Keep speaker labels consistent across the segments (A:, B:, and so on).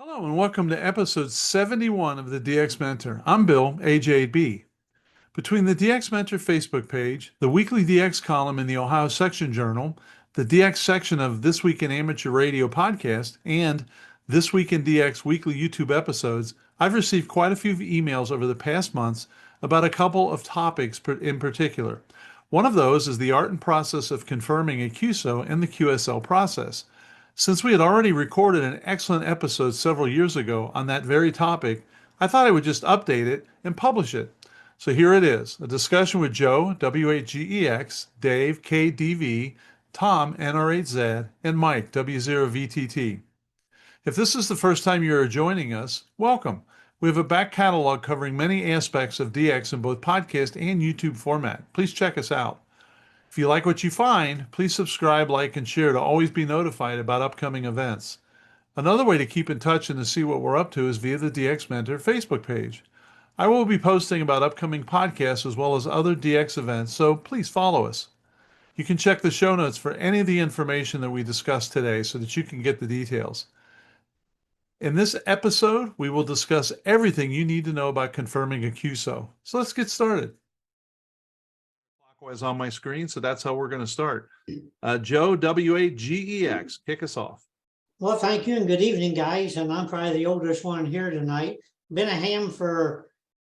A: Hello and welcome to episode 71 of the DX Mentor. I'm Bill, AJB. Between the DX Mentor Facebook page, the weekly DX column in the Ohio Section Journal, the DX section of This Week in Amateur Radio podcast, and This Week in DX weekly YouTube episodes, I've received quite a few emails over the past months about a couple of topics in particular. One of those is the art and process of confirming a QSO and the QSL process. Since we had already recorded an excellent episode several years ago on that very topic, I thought I would just update it and publish it. So here it is, a discussion with Joe, W8GEX, Dave, KDV, Tom, NR8Z, and Mike, W0VTT. If this is the first time you are joining us, welcome. We have a back catalog covering many aspects of DX in both podcast and YouTube format. Please check us out. If you like what you find, please subscribe, like, and share to always be notified about upcoming events. Another way to keep in touch and to see what we're up to is via the DX Mentor Facebook page. I will be posting about upcoming podcasts as well as other DX events, so please follow us. You can check the show notes for any of the information that we discussed today so that you can get the details. In this episode, we will discuss everything you need to know about confirming a QSO. So let's get started. Clockwise on my screen, so that's how we're going to start. Joe, W8GEX, kick us off.
B: Well, thank you and good evening, guys. And I'm probably the oldest one here tonight. Been a ham for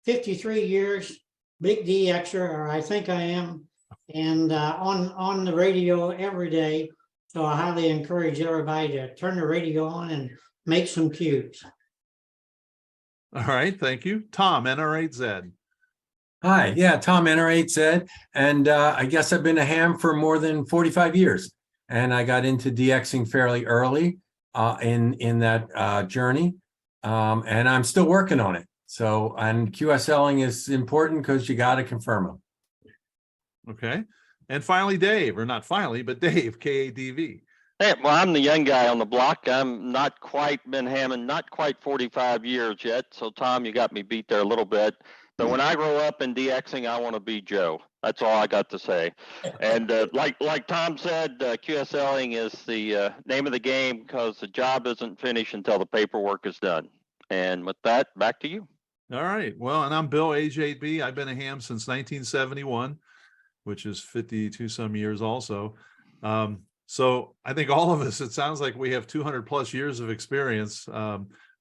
B: 53 years, big DXer, or I think I am, and on the radio every day. So I highly encourage everybody to turn the radio on and make some cues.
A: All right, thank you. Tom, NR8Z.
C: Hi, Tom NR8Z, and I guess I've been a ham for more than 45 years, and I got into DXing fairly early in that journey, and I'm still working on it. So, and QSLing is important because you got to confirm them.
A: Okay, and finally, Dave, or not finally, but Dave, KADV.
D: Hey, well, I'm the young guy on the block. I'm not quite been hamming, not quite 45 years yet. So, Tom, you got me beat there a little bit. But when I grow up in DXing, I want to be Joe. That's all I got to say. And like Tom said, QSLing is the name of the game because the job isn't finished until the paperwork is done. And with that, back to you.
A: All right. Well, and I'm Bill, age 8B. I've been a ham since 1971, which is 52 some years also. So I think all of us, it sounds like we have 200 plus years of experience,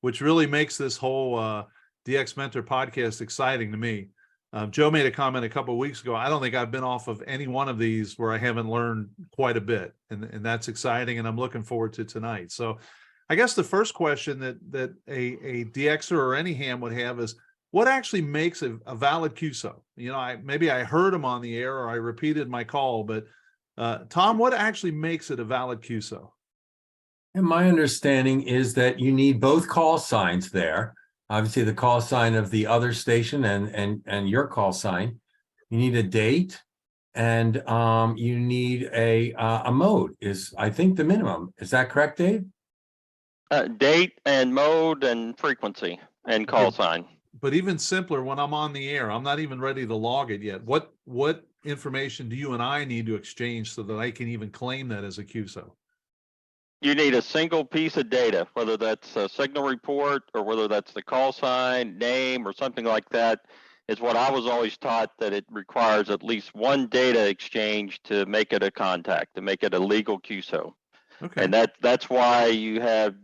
A: which really makes this whole DX Mentor podcast exciting to me. Joe made a comment a couple of weeks ago. I don't think I've been off of any one of these where I haven't learned quite a bit, and that's exciting, and I'm looking forward to tonight. So I guess the first question that a DXer or any ham would have is, what actually makes a valid QSO? You know, maybe I heard him on the air or I repeated my call, but Tom, what actually makes it a valid QSO?
C: And my understanding is that you need both call signs there. Obviously, the call sign of the other station and your call sign. You need a date, and you need a mode is, I think, the minimum. Is that correct, Dave?
D: Date and mode and frequency and call sign.
A: But even simpler, when I'm on the air, I'm not even ready to log it yet. What information do you and I need to exchange so that I can even claim that as a QSO?
D: You need a single piece of data, whether that's a signal report or whether that's the call sign, name, or something like that, is what I was always taught, that it requires at least one data exchange to make it a contact, to make it a legal QSO.
A: Okay.
D: And that's why you have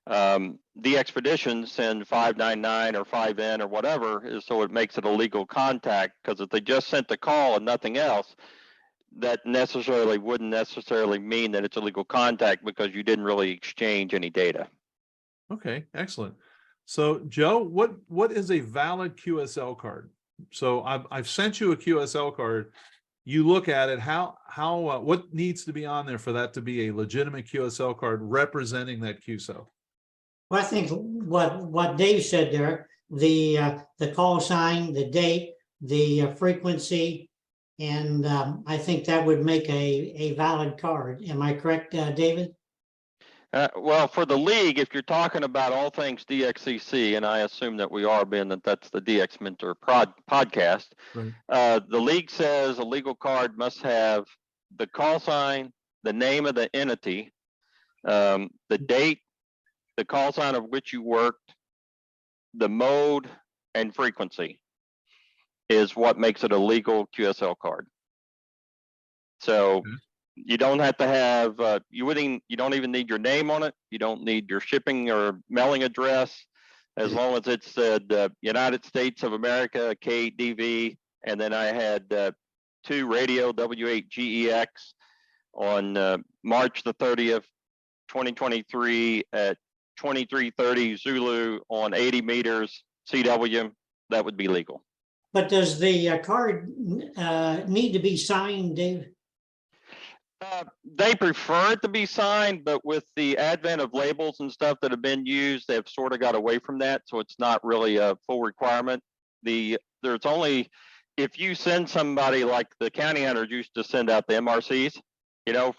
D: the expeditions send 599 or 5N or whatever, is so it makes it a legal contact, because if they just sent the call and nothing else, that wouldn't necessarily mean that it's a legal contact, because you didn't really exchange any data.
A: Okay, excellent. So Joe, what is a valid QSL card? So I've sent you a QSL card. You look at it, what needs to be on there for that to be a legitimate QSL card representing that QSO?
B: Well, I think what Dave said there, the call sign, the date, the frequency, and I think that would make a valid card. Am I correct, David?
D: Well, for the league, if you're talking about all things DXCC, and I assume that we are, being that that's the DX Mentor podcast, right. The league says a legal card must have the call sign, the name of the entity, the date, the call sign of which you worked, the mode, and frequency is what makes it a legal QSL card. So you don't have to have, you don't even need your name on it. You don't need your shipping or mailing address, as long as it said United States of America, KDV, and then I had 2 radio W8GEX on March the 30th, 2023 at 2330 Zulu on 80 meters CW. That would be legal.
B: But does the card need to be signed, Dave?
D: They prefer it to be signed, but with the advent of labels and stuff that have been used, they've sort of got away from that. So it's not really a full requirement. There's only, if you send somebody, like the county hunters used to send out the MRCs,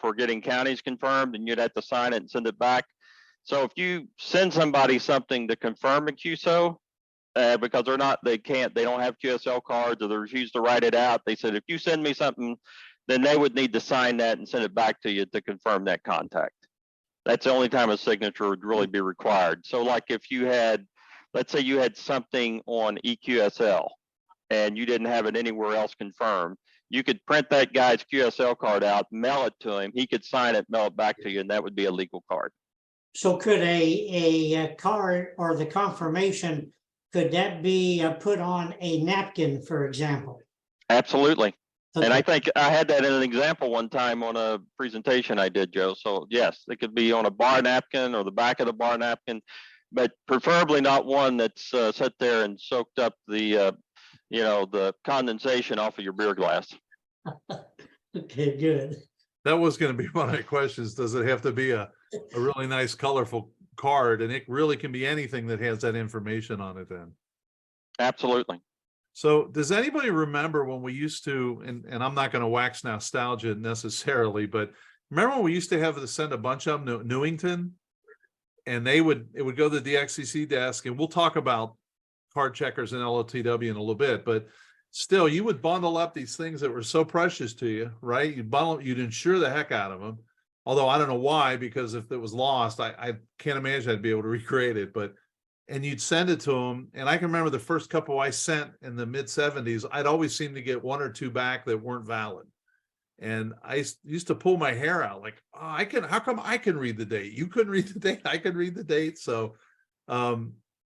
D: for getting counties confirmed, and you'd have to sign it and send it back. So if you send somebody something to confirm a QSO, because they don't have QSL cards, or they refuse to write it out, they said, if you send me something, then they would need to sign that and send it back to you to confirm that contact. That's the only time a signature would really be required. So like if you had, let's say you had something on EQSL and you didn't have it anywhere else confirmed, you could print that guy's QSL card out, mail it to him, he could sign it, mail it back to you, and that would be a legal card.
B: So could a card or the confirmation, could that be put on a napkin, for example?
D: Absolutely.
B: Okay.
D: And I think I had that in an example one time on a presentation I did, Joe. So yes, it could be on a bar napkin or the back of the bar napkin, but preferably not one that's sat there and soaked up the condensation off of your beer glass.
B: Okay, good.
A: That was going to be one of my questions. Does it have to be a really nice, colorful card? And it really can be anything that has that information on it then.
D: Absolutely.
A: So does anybody remember when we used to, and I'm not going to wax nostalgia necessarily, but remember when we used to have to send a bunch of them to Newington, and it would go to the DXCC desk, and we'll talk about card checkers and LOTW in a little bit, but still, you would bundle up these things that were so precious to you, right? You'd insure the heck out of them. Although I don't know why, because if it was lost, I can't imagine I'd be able to recreate it, and you'd send it to them. And I can remember the first couple I sent in the mid 70s, I'd always seem to get 1 or 2 back that weren't valid. And I used to pull my hair out like, oh, how come I can read the date? You couldn't read the date. I could read the date. So,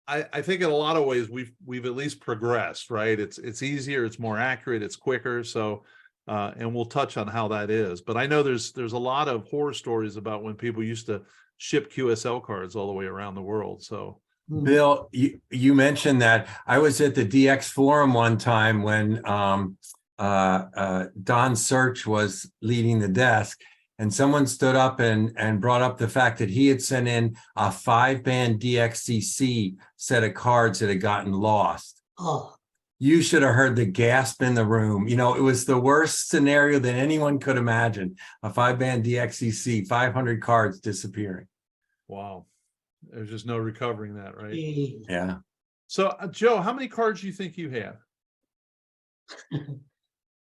A: I think in a lot of ways we've at least progressed, right? It's easier, it's more accurate, it's quicker. So, and we'll touch on how that is. But I know there's a lot of horror stories about when people used to ship QSL cards all the way around the world. So,
C: Bill, you mentioned that. I was at the DX forum one time when Don Search was leading the desk, and someone stood up and brought up the fact that he had sent in a 5-band DXCC set of cards that had gotten lost.
B: Oh,
C: You should have heard the gasp in the room. It was the worst scenario that anyone could imagine. A 5-band DXCC, 500 cards disappearing.
A: wow. There's just no recovering that, right?
C: Yeah.
A: So, Joe, how many cards do you think you have?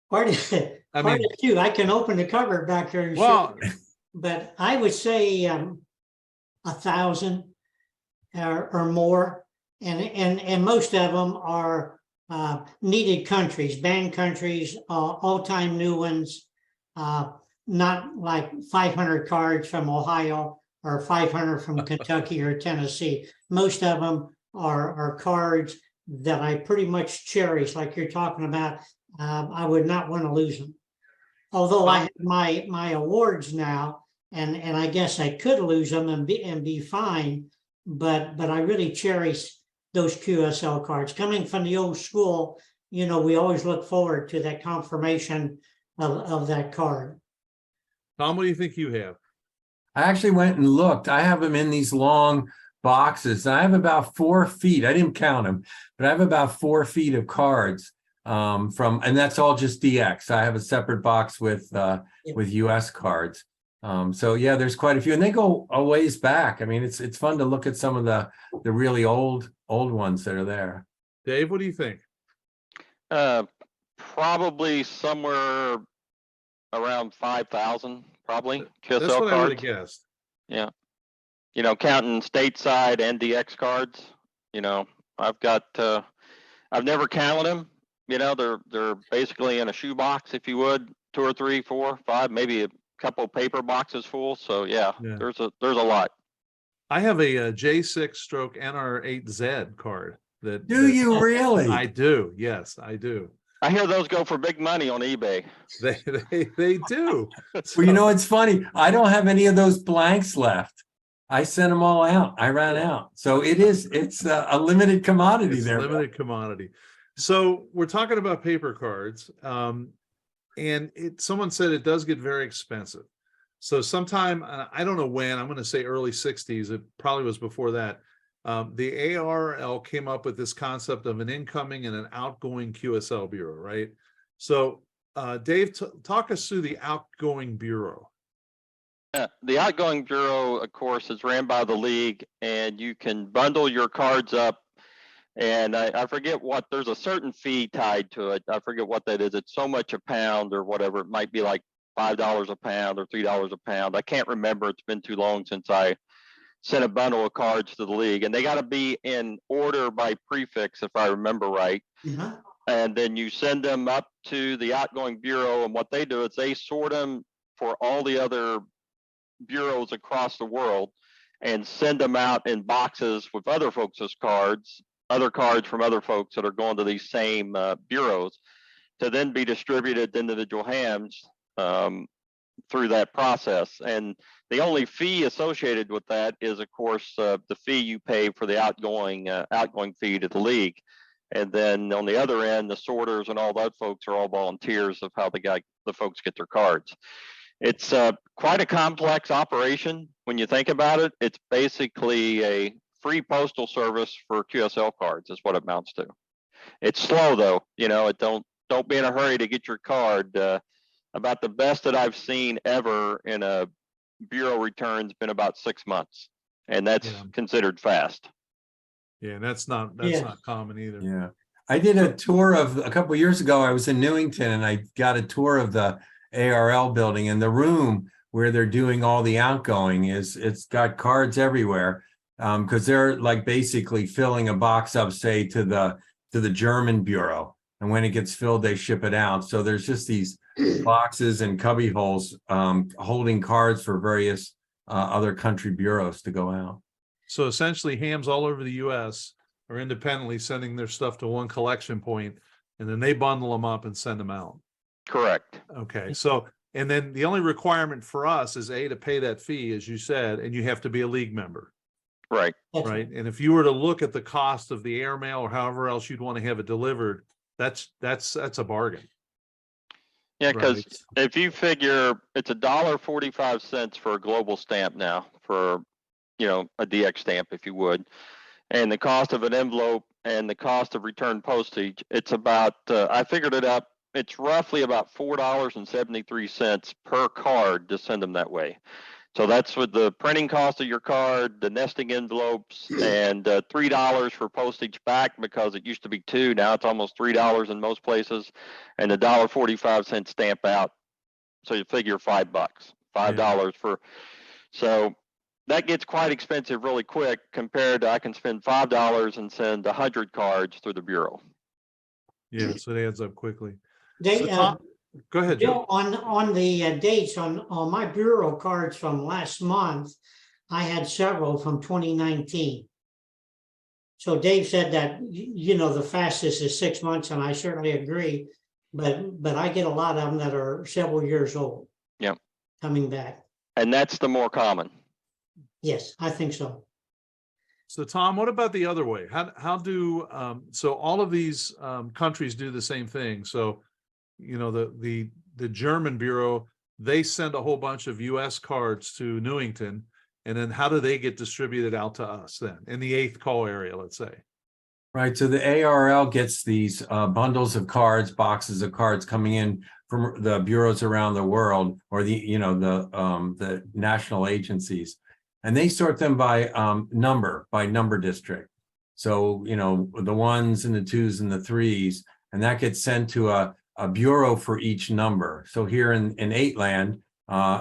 B: Quite a few. I can open the cover back here and show you. But I would say 1,000 or more, and most of them are needed countries, banned countries, all-time new ones, not like 500 cards from Ohio or 500 from Kentucky or Tennessee. Most of them are cards that I pretty much cherish, like you're talking about. I would not want to lose them. Although I have my awards now, and I guess I could lose them and be fine, but I really cherish those QSL cards. Coming from the old school, we always look forward to that confirmation of that card.
A: Tom, what do you think you have?
C: I actually went and looked. I have them in these long boxes. And I have about 4 feet. I didn't count them, but I have about 4 feet of cards and that's all just DX. I have a separate box with US cards. So yeah, there's quite a few, and they go a ways back. I mean, it's fun to look at some of the really old ones that are there.
A: Dave, what do you think?
D: Probably somewhere around 5,000, probably.
A: That's
D: QSL
A: what I would have
D: cards.
A: guessed.
D: Yeah. you know, counting stateside and DX cards, you know, I've got, I've never counted them. You know, they're basically in a shoebox, if you would, 2 or 3, 4, 5, maybe a couple paper boxes full. So yeah,
A: Yeah.
D: there's a lot.
A: I have a, J6 stroke NR8Z card that,
C: Do you really?
A: I do. Yes, I do.
D: I hear those go for big money on eBay.
A: They do.
C: Well, you know, it's funny. I don't have any of those blanks left. I sent them all out. I ran out. So it's a limited commodity
A: It's
C: there.
A: limited commodity. So we're talking about paper cards. And someone said it does get very expensive. So sometime, I don't know when, I'm going to say early 60s, it probably was before that. The ARL came up with this concept of an incoming and an outgoing QSL bureau, right? So Dave, talk us through the outgoing bureau.
D: The outgoing bureau, of course, is ran by the league, and you can bundle your cards up. And I forget what, there's a certain fee tied to it. I forget what that is. It's so much a pound or whatever. It might be like $5 a pound or $3 a pound. I can't remember. It's been too long since I sent a bundle of cards to the league, and they got to be in order by prefix, if I remember right.
B: Uh-huh.
D: And then you send them up to the outgoing bureau, and what they do is they sort them for all the other bureaus across the world and send them out in boxes with other folks' cards, other cards from other folks that are going to these same bureaus, to then be distributed to individual hams through that process. And the only fee associated with that is, of course, the fee you pay for the outgoing fee to the league. And then on the other end, the sorters and all that folks are all volunteers of how the folks get their cards. It's quite a complex operation when you think about it. It's basically a free postal service for QSL cards is what it amounts to. It's slow though, you know, don't be in a hurry to get your card. About the best that I've seen ever in a bureau return's been about 6 months, and that's considered fast.
A: Yeah, that's not common either.
C: Yeah. I did a tour of a couple of years ago. I was in Newington and I got a tour of the ARL building, and the room where they're doing all the outgoing it's got cards everywhere. Because they're like basically filling a box up, say, to the German bureau. And when it gets filled, they ship it out. So there's just these boxes and cubby holes holding cards for various other country bureaus to go out.
A: So essentially hams all over the US are independently sending their stuff to one collection point, and then they bundle them up and send them out.
D: Correct.
A: Okay. So, and then the only requirement for us is to pay that fee, as you said, and you have to be a league member.
D: Right.
A: Right. And if you were to look at the cost of the airmail or however else you'd want to have it delivered, that's a bargain.
D: Yeah, because
A: Right.
D: if you figure it's $1.45 for a global stamp now, for, you know, a DX stamp, if you would, and the cost of an envelope and the cost of return postage, it's about, I figured it up, it's roughly about $4.73 per card to send them that way. So that's with the printing cost of your card, the nesting envelopes, and $3 for postage back, because it used to be $2. Now it's almost $3 in most places, and a $1.45 stamp out. So you figure $5, $5 for. So that gets quite expensive really quick compared to I can spend $5 and send 100 cards through the bureau.
A: Yeah, so it adds up quickly.
B: They,
A: Go ahead,
B: Bill,
A: Joe.
B: on the dates on my bureau cards from last month, I had several from 2019. So Dave said that, you know, the fastest is 6 months, and I certainly agree. But I get a lot of them that are several years old.
D: Yep.
B: Coming back.
D: And that's the more common.
B: Yes, I think so.
A: So Tom, what about the other way? How do so all of these countries do the same thing? So, you know, the German bureau, they send a whole bunch of US cards to Newington, and then how do they get distributed out to us then in the 8th call area, let's say?
C: Right. So the ARL gets these bundles of cards, boxes of cards coming in from the bureaus around the world, or the national agencies, and they sort them by number district. So, you know, the 1s and the 2s and the 3s, and that gets sent to a bureau for each number. So here in 8 land,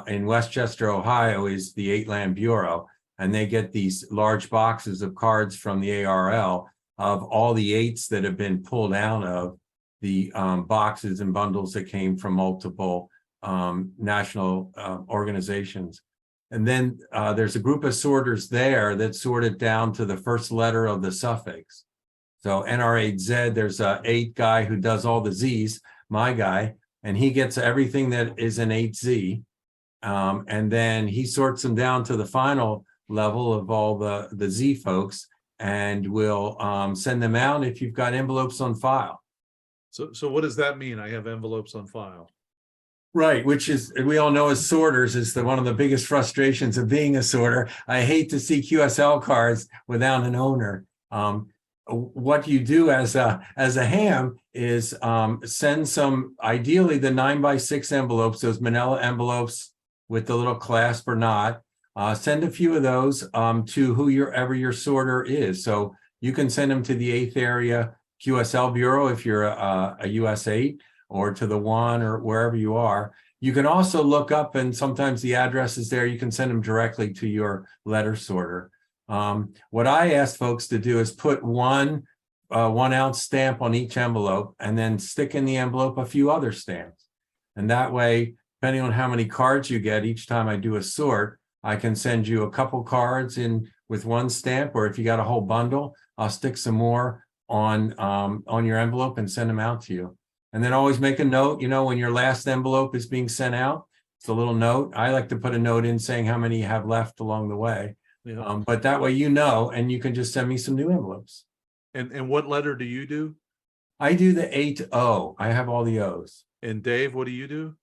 C: in Westchester, Ohio, is the 8 land bureau. and they get these large boxes of cards from the ARL of all the 8s that have been pulled out of the boxes and bundles that came from multiple national organizations. And then there's a group of sorters there that sort it down to the first letter of the suffix. So NR8Z, there's a 8 guy who does all the Z's, my guy, and he gets everything that is an 8Z. And then he sorts them down to the final level of all the Z folks, and will send them out if you've got envelopes on file.
A: So what does that mean? I have envelopes on file.
C: Right, which is, we all know as sorters, is one of the biggest frustrations of being a sorter. I hate to see QSL cards without an owner. What you do as a ham is send some, ideally the 9x6 envelopes, those manila envelopes with the little clasp or not. Send a few of those to whoever your sorter is. So you can send them to the 8th area QSL Bureau if you're a US 8, or to the 1, or wherever you are. You can also look up, and sometimes the address is there. You can send them directly to your letter sorter. What I ask folks to do is put one 1-ounce stamp on each envelope, and then stick in the envelope a few other stamps. And that way, depending on how many cards you get each time I do a sort, I can send you a couple cards in with one stamp, or if you got a whole bundle, I'll stick some more on your envelope and send them out to you. And then always make a note, when your last envelope is being sent out, it's a little note. I like to put a note in saying how many you have left along the way.
A: Yeah.
C: But that way, and you can just send me some new envelopes.
A: And what letter do you do?
C: I do the 8O. I have all the O's.
A: And Dave, what do you do?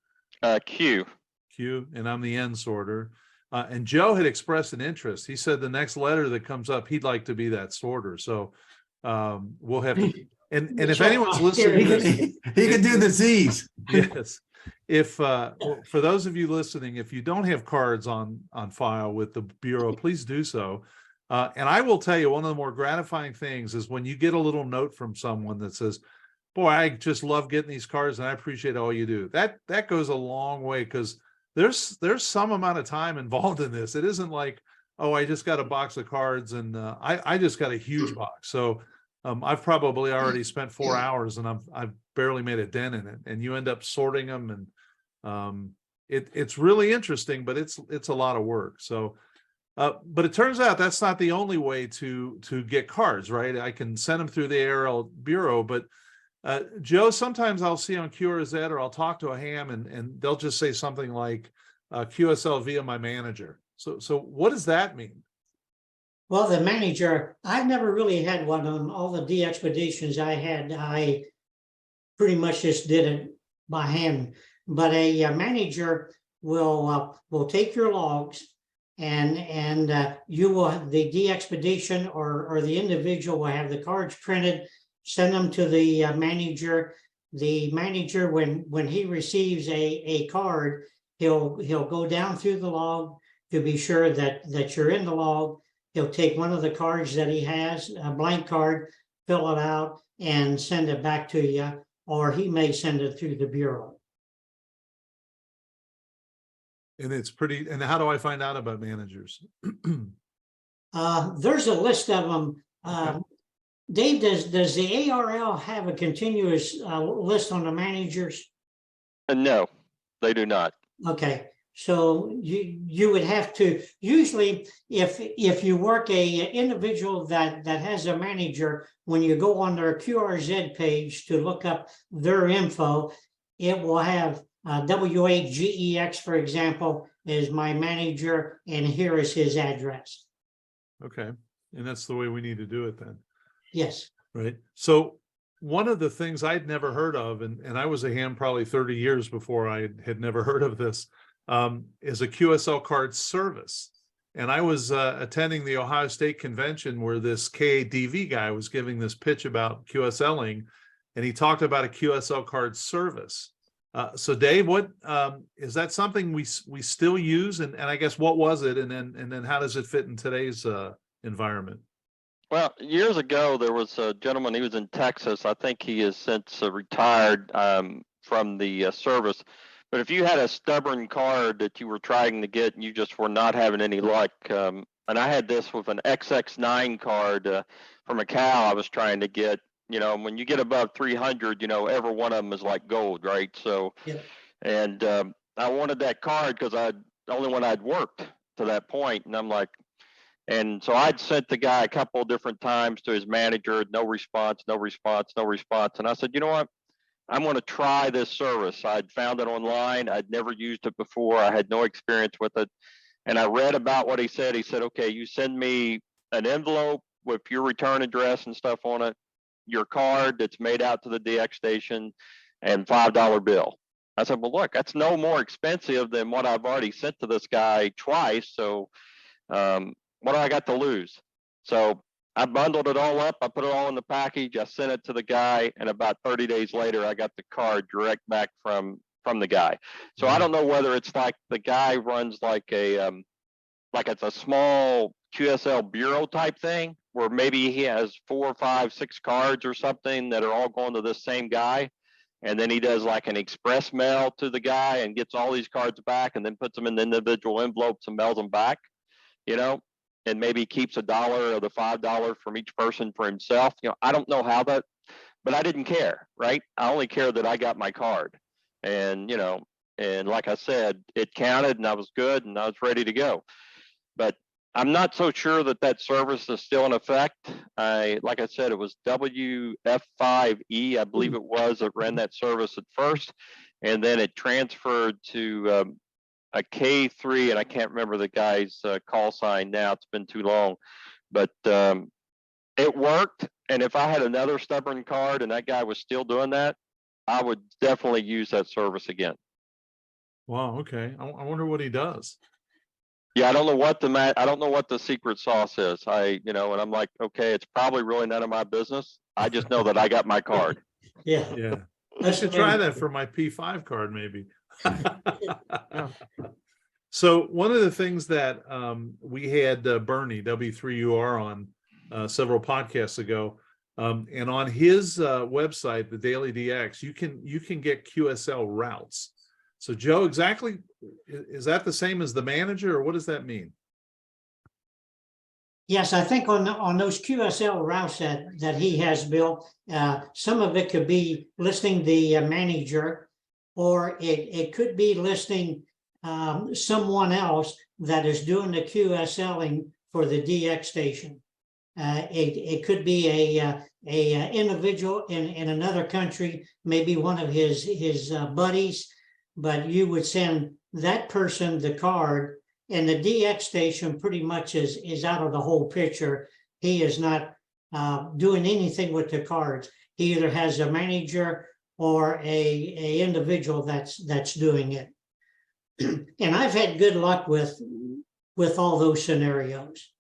D: Q.
A: Q, and I'm the N sorter. And Joe had expressed an interest. He said the next letter that comes up, he'd like to be that sorter. So we'll have to. And if anyone's listening,
C: he can do the Z's.
A: Yes. If for those of you listening, if you don't have cards on file with the Bureau, please do so. And I will tell you, one of the more gratifying things is when you get a little note from someone that says, "Boy, I just love getting these cards, and I appreciate all you do." That goes a long way, because there's some amount of time involved in this. It isn't like, oh, I just got a box of cards and I just got a huge box. So I've probably already spent 4 hours and I've barely made a dent in it. And you end up sorting them, and it's really interesting, but it's a lot of work. So, but it turns out that's not the only way to get cards, right? I can send them through the ARL Bureau, but Joe, sometimes I'll see on QRZ, or I'll talk to a ham, and they'll just say something like QSL via my manager. So what does that mean?
B: Well, the manager, I've never really had one on all the DXpeditions I had. I pretty much just did it by hand. But a manager will take your logs, and you will, the DXpedition or the individual will have the cards printed, send them to the manager. The manager, when he receives a card, he'll go down through the log to be sure that you're in the log. He'll take one of the cards that he has, a blank card, fill it out, and send it back to you, or he may send it through the Bureau.
A: And it's pretty. And how do I find out about managers?
B: There's a list of them.
A: Okay.
B: Dave, does the ARL have a continuous list on the managers?
D: No, they do not.
B: Okay, so you would have to, usually if you work a individual that has a manager, when you go on their QRZ page to look up their info, it will have W8GEX, for example, is my manager, and here is his address.
A: Okay. And that's the way we need to do it then.
B: Yes.
A: Right. So one of the things I'd never heard of, and I was a ham probably 30 years before I had never heard of this, is a QSL card service. And I was attending the Ohio State Convention where this KADV guy was giving this pitch about QSLing, and he talked about a QSL card service. So Dave, what is that something we still use? And I guess what was it? And then how does it fit in today's environment?
D: Well, years ago, there was a gentleman, he was in Texas. I think he has since retired from the service. But if you had a stubborn card that you were trying to get and you just were not having any luck, and I had this with an XX9 card from a cow I was trying to get. You know, when you get above 300, you know, every one of them is like gold, right? So,
B: Yep.
D: and I wanted that card because the only one I'd worked to that point, and I'm like, and so I'd sent the guy a couple of different times to his manager, no response, no response, no response, and I said, you know what? I'm going to try this service. I'd found it online. I'd never used it before. I had no experience with it. And I read about what he said. He said, okay, you send me an envelope with your return address and stuff on it, your card that's made out to the DX station, and $5 bill. I said, well, look, that's no more expensive than what I've already sent to this guy twice. So what do I got to lose? So I bundled it all up. I put it all in the package. I sent it to the guy, and about 30 days later, I got the card direct back from the guy. So I don't know whether it's like the guy runs like it's a small QSL bureau type thing, where maybe he has 4, 5, 6 cards or something that are all going to this same guy. And then he does like an express mail to the guy and gets all these cards back, and then puts them in the individual envelopes and mails them back, you know, and maybe keeps $1 of the $5 from each person for himself. You know, I don't know how that, but I didn't care, right? I only cared that I got my card. And, you know, and like I said, it counted and I was good and I was ready to go. But I'm not so sure that that service is still in effect. Like I said, it was WF5E, I believe it was, that ran that service at first, and then it transferred to a K3, and I can't remember the guy's call sign now. It's been too long, but it worked. And if I had another stubborn card and that guy was still doing that, I would definitely use that service again.
A: Wow. Okay. I wonder what he does.
D: Yeah, I don't know what the secret sauce is. And I'm like, okay, it's probably really none of my business. I just know that I got my card.
B: Yeah.
A: Yeah. I should try that for my P5 card, maybe. So one of the things that we had Bernie W3UR on several podcasts ago, and on his website, the Daily DX, you can get QSL routes. So Joe, exactly, is that the same as the manager, or what does that mean?
B: Yes, I think on those QSL routes that he has built, some of it could be listing the manager, or it could be listing someone else that is doing the QSLing for the DX station. It could be a individual in another country, maybe one of his buddies, but you would send that person the card, and the DX station pretty much is out of the whole picture. He is not doing anything with the cards. He either has a manager or a individual that's doing it. And I've had good luck with all those scenarios.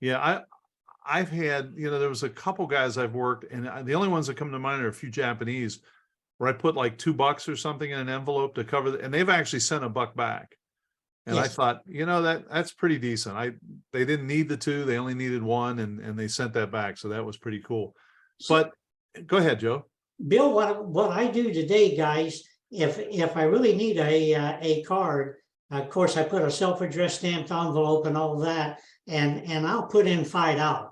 A: Yeah, I've had, there was a couple guys I've worked, and the only ones that come to mind are a few Japanese, where I put like $2 or something in an envelope to cover and they've actually sent $1 back. And yes. I thought, that's pretty decent. They didn't need the 2, they only needed 1, and they sent that back. So that was pretty cool. But go ahead, Joe.
B: Bill, what I do today, guys, if I really need a card, of course I put a self-addressed stamped envelope and all that, and I'll put in $5.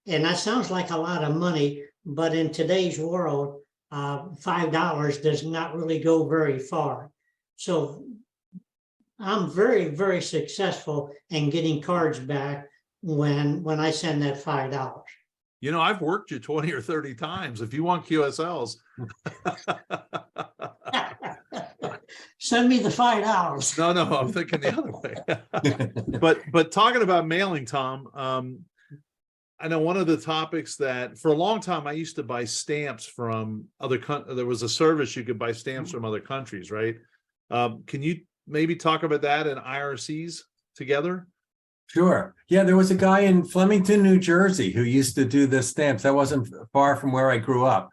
B: And that sounds like a lot of money, but in today's world, $5 does not really go very far. So I'm very, very successful in getting cards back when I send that $5.
A: I've worked you 20 or 30 times. If you want QSLs.
B: Send me the $5.
A: No, I'm thinking the other way. But talking about mailing, Tom, I know one of the topics that for a long time I used to buy stamps from other countries. There was a service you could buy stamps from other countries, right? Can you maybe talk about that and IRCs together?
C: Sure. Yeah, there was a guy in Flemington, New Jersey, who used to do the stamps. That wasn't far from where I grew up,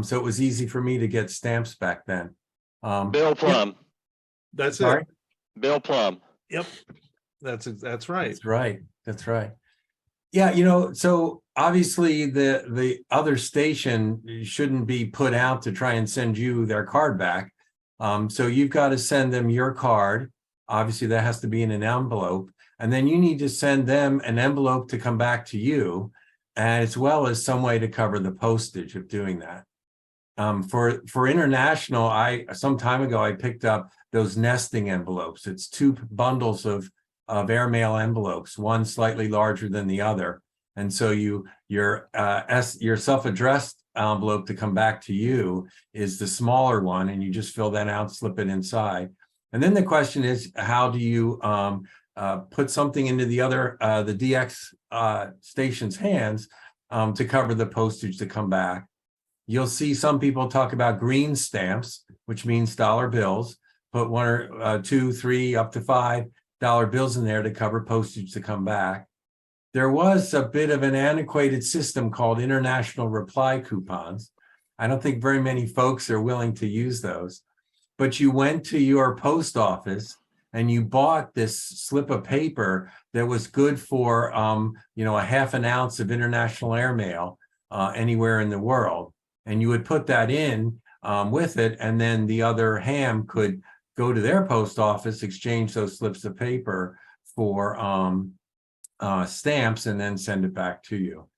C: so it was easy for me to get stamps back then.
D: Bill Plum.
A: Yep. That's
C: Sorry?
A: it.
D: Bill Plum.
A: Yep, that's right.
C: That's right. Yeah, so obviously the other station shouldn't be put out to try and send you their card back. So you've got to send them your card. Obviously, that has to be in an envelope. And then you need to send them an envelope to come back to you, as well as some way to cover the postage of doing that. For international, some time ago I picked up those nesting envelopes. It's 2 bundles of airmail envelopes, one slightly larger than the other, and so your self-addressed envelope to come back to you is the smaller one, and you just fill that out, slip it inside. And then the question is, how do you put something into the DX station's hands to cover the postage to come back? You'll see some people talk about green stamps, which means dollar bills. Put 1 or 2, 3, up to $5 bills in there to cover postage to come back. There was a bit of an antiquated system called international reply coupons. I don't think very many folks are willing to use those. But you went to your post office and you bought this slip of paper that was good for a half an ounce of international airmail anywhere in the world. And you would put that in with it, and then the other ham could go to their post office, exchange those slips of paper for stamps, and then send it back to you.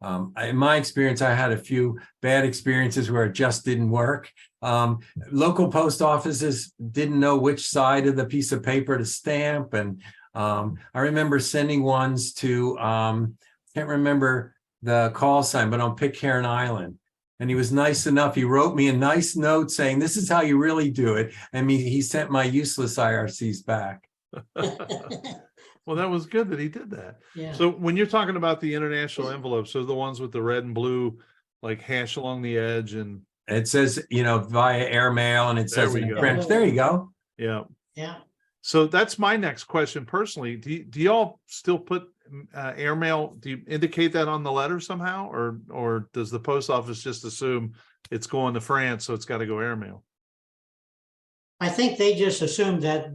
C: In my experience, I had a few bad experiences where it just didn't work. Local post offices didn't know which side of the piece of paper to stamp. And I remember sending ones to, can't remember the call sign, but on Pitcairn Island. And he was nice enough. He wrote me a nice note saying, this is how you really do it. And he sent my useless IRCs back.
A: Well, that was good that he did that.
B: Yeah.
A: So when you're talking about the international envelopes, so the ones with the red and blue, like hash along the edge, and
C: it says, via airmail, and it
A: There
C: says
A: we
C: in
A: go.
C: French. There you go.
A: yeah.
B: Yeah.
A: So that's my next question personally. Do y'all still put airmail? Do you indicate that on the letter somehow, or does the post office just assume it's going to France, so it's got to go airmail?
B: I think they just assume that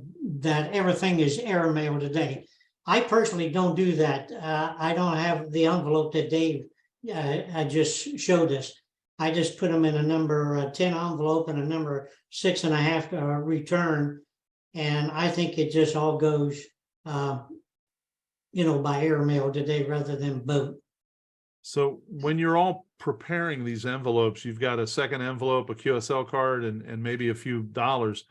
B: everything is airmail today. I personally don't do that. I don't have the envelope that Dave just showed us. I just put them in a number 10 envelope and a number 6.5 return. And I think it just all goes, by airmail today rather than boat.
A: So when you're all preparing these envelopes, you've got a second envelope, a QSL card, and maybe a few dollars.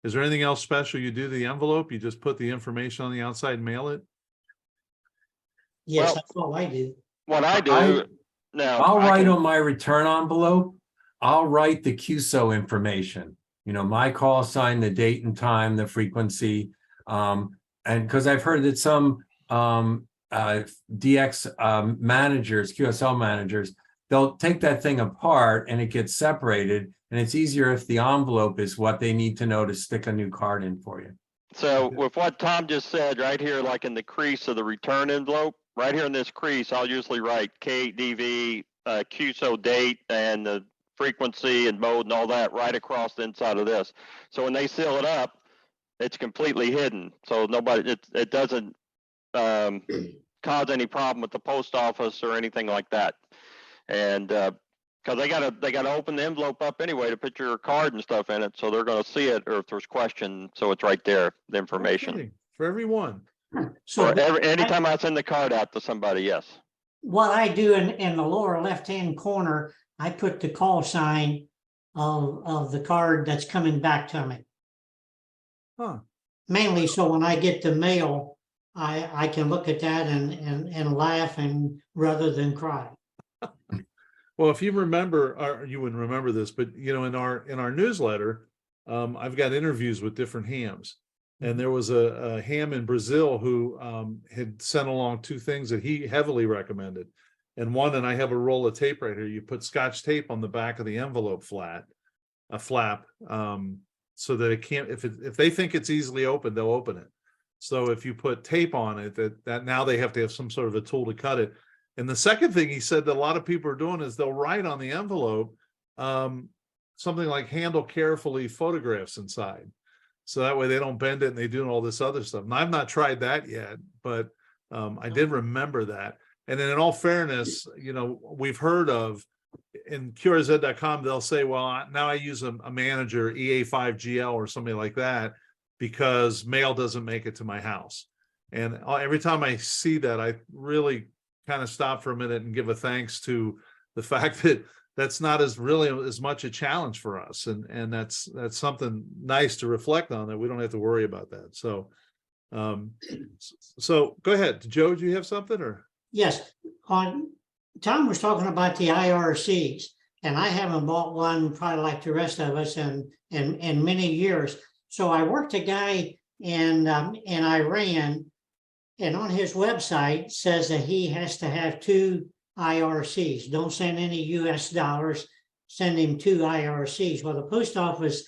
A: Is there anything else special you do to the envelope? You just put the information on the outside and mail it?
B: Yes,
D: Well,
B: that's all I do.
D: What I do now,
C: I'll
D: I
C: write
D: can-
C: on my return envelope, I'll write the QSO information, my call sign, the date and time, the frequency. And because I've heard that some DX managers, QSL managers, they'll take that thing apart and it gets separated. And it's easier if the envelope is what they need to know to stick a new card in for you.
D: So with what Tom just said, right here, like in the crease of the return envelope, right here in this crease, I'll usually write KDV, QSO date, and the frequency and mode and all that right across the inside of this. So when they seal it up, it's completely hidden. So it doesn't cause any problem with the post office or anything like that. And because they gotta open the envelope up anyway to put your card and stuff in it, so they're gonna see it, or if there's question, so it's right there, the information.
A: Okay, for everyone.
B: So
D: Anytime I send the card out to somebody, yes.
B: what I do in the lower left-hand corner, I put the call sign of the card that's coming back to me.
A: Huh.
B: Mainly so when I get the mail, I can look at that and laugh and rather than cry.
A: Well, if you remember, or you wouldn't remember this, but in our newsletter, I've got interviews with different hams, and there was a ham in Brazil who had sent along 2 things that he heavily recommended, and I have a roll of tape right here. You put Scotch tape on the back of the envelope flap, so that it can't. If they think it's easily opened, they'll open it. So if you put tape on it, that now they have to have some sort of a tool to cut it. And the second thing he said that a lot of people are doing is they'll write on the envelope something like "handle carefully" photographs inside. So that way they don't bend it and they do all this other stuff. And I've not tried that yet, but I did remember that. And then in all fairness, we've heard of in QRZ.com, they'll say, well, now I use a manager, EA5GL or something like that, because mail doesn't make it to my house. And every time I see that, I really kind of stop for a minute and give a thanks to the fact that that's not as really as much a challenge for us. And that's something nice to reflect on, that we don't have to worry about that. So, so go ahead. Joe, do you have something or?
B: Yes, Tom was talking about the IRCs, and I haven't bought one probably like the rest of us in many years. So I worked a guy in Iran, and on his website says that he has to have 2 IRCs. Don't send any US dollars, send him 2 IRCs. Well, the post office,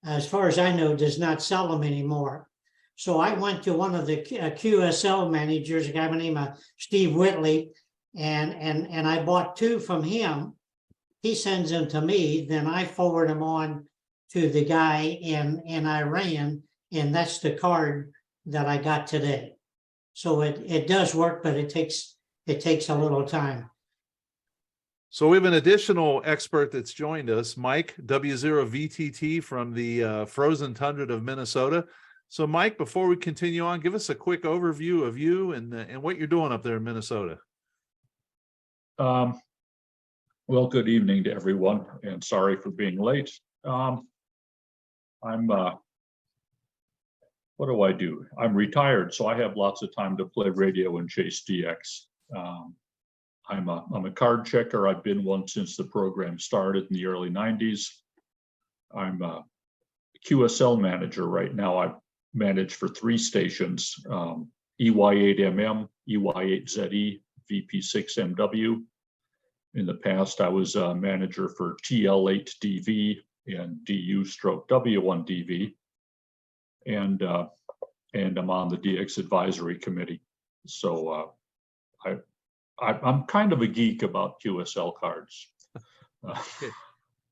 B: as far as I know, does not sell them anymore. So I went to one of the QSL managers, a guy by the name of Steve Whitley, and I bought 2 from him. He sends them to me, then I forward them on to the guy in Iran, and that's the card that I got today. So it does work, but it takes a little time.
A: So we have an additional expert that's joined us, Mike W0VTT from the frozen tundra of Minnesota. So Mike, before we continue on, give us a quick overview of you and what you're doing up there in Minnesota.
E: Well, good evening to everyone, and sorry for being late. What do I do? I'm retired, so I have lots of time to play radio and chase DX. I'm a card checker. I've been one since the program started in the early 90s. I'm a QSL manager right now. I manage for 3 stations, EY8MM, EY8ZE, VP6MW. In the past, I was a manager for TL8DV and DU/W1DV. And I'm on the DX advisory committee. So I'm kind of a geek about QSL cards.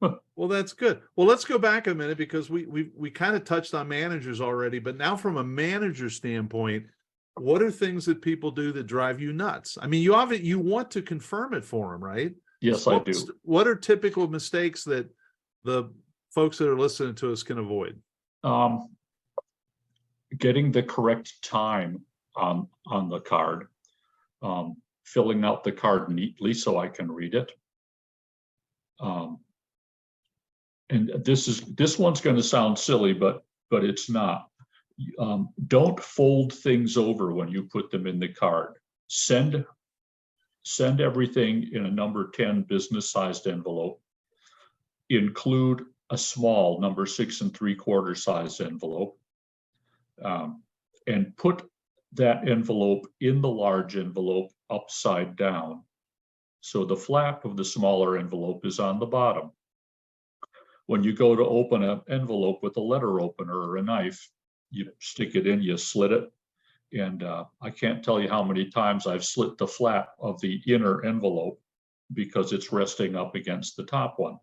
A: Well, that's good. Well, let's go back a minute, because we kind of touched on managers already, but now from a manager standpoint, what are things that people do that drive you nuts? I mean, you want to confirm it for them, right?
E: Yes,
A: So
E: I do.
A: What are typical mistakes that the folks that are listening to us can avoid?
E: Getting the correct time on the card, filling out the card neatly so I can read it. And this one's going to sound silly, but it's not. Don't fold things over when you put them in the card. Send everything in a number 10 business sized envelope. Include a small number 6 3/4 size envelope. And put that envelope in the large envelope upside down. So the flap of the smaller envelope is on the bottom. When you go to open an envelope with a letter opener or a knife, you stick it in, you slit it. And I can't tell you how many times I've slit the flap of the inner envelope because it's resting up against the top one.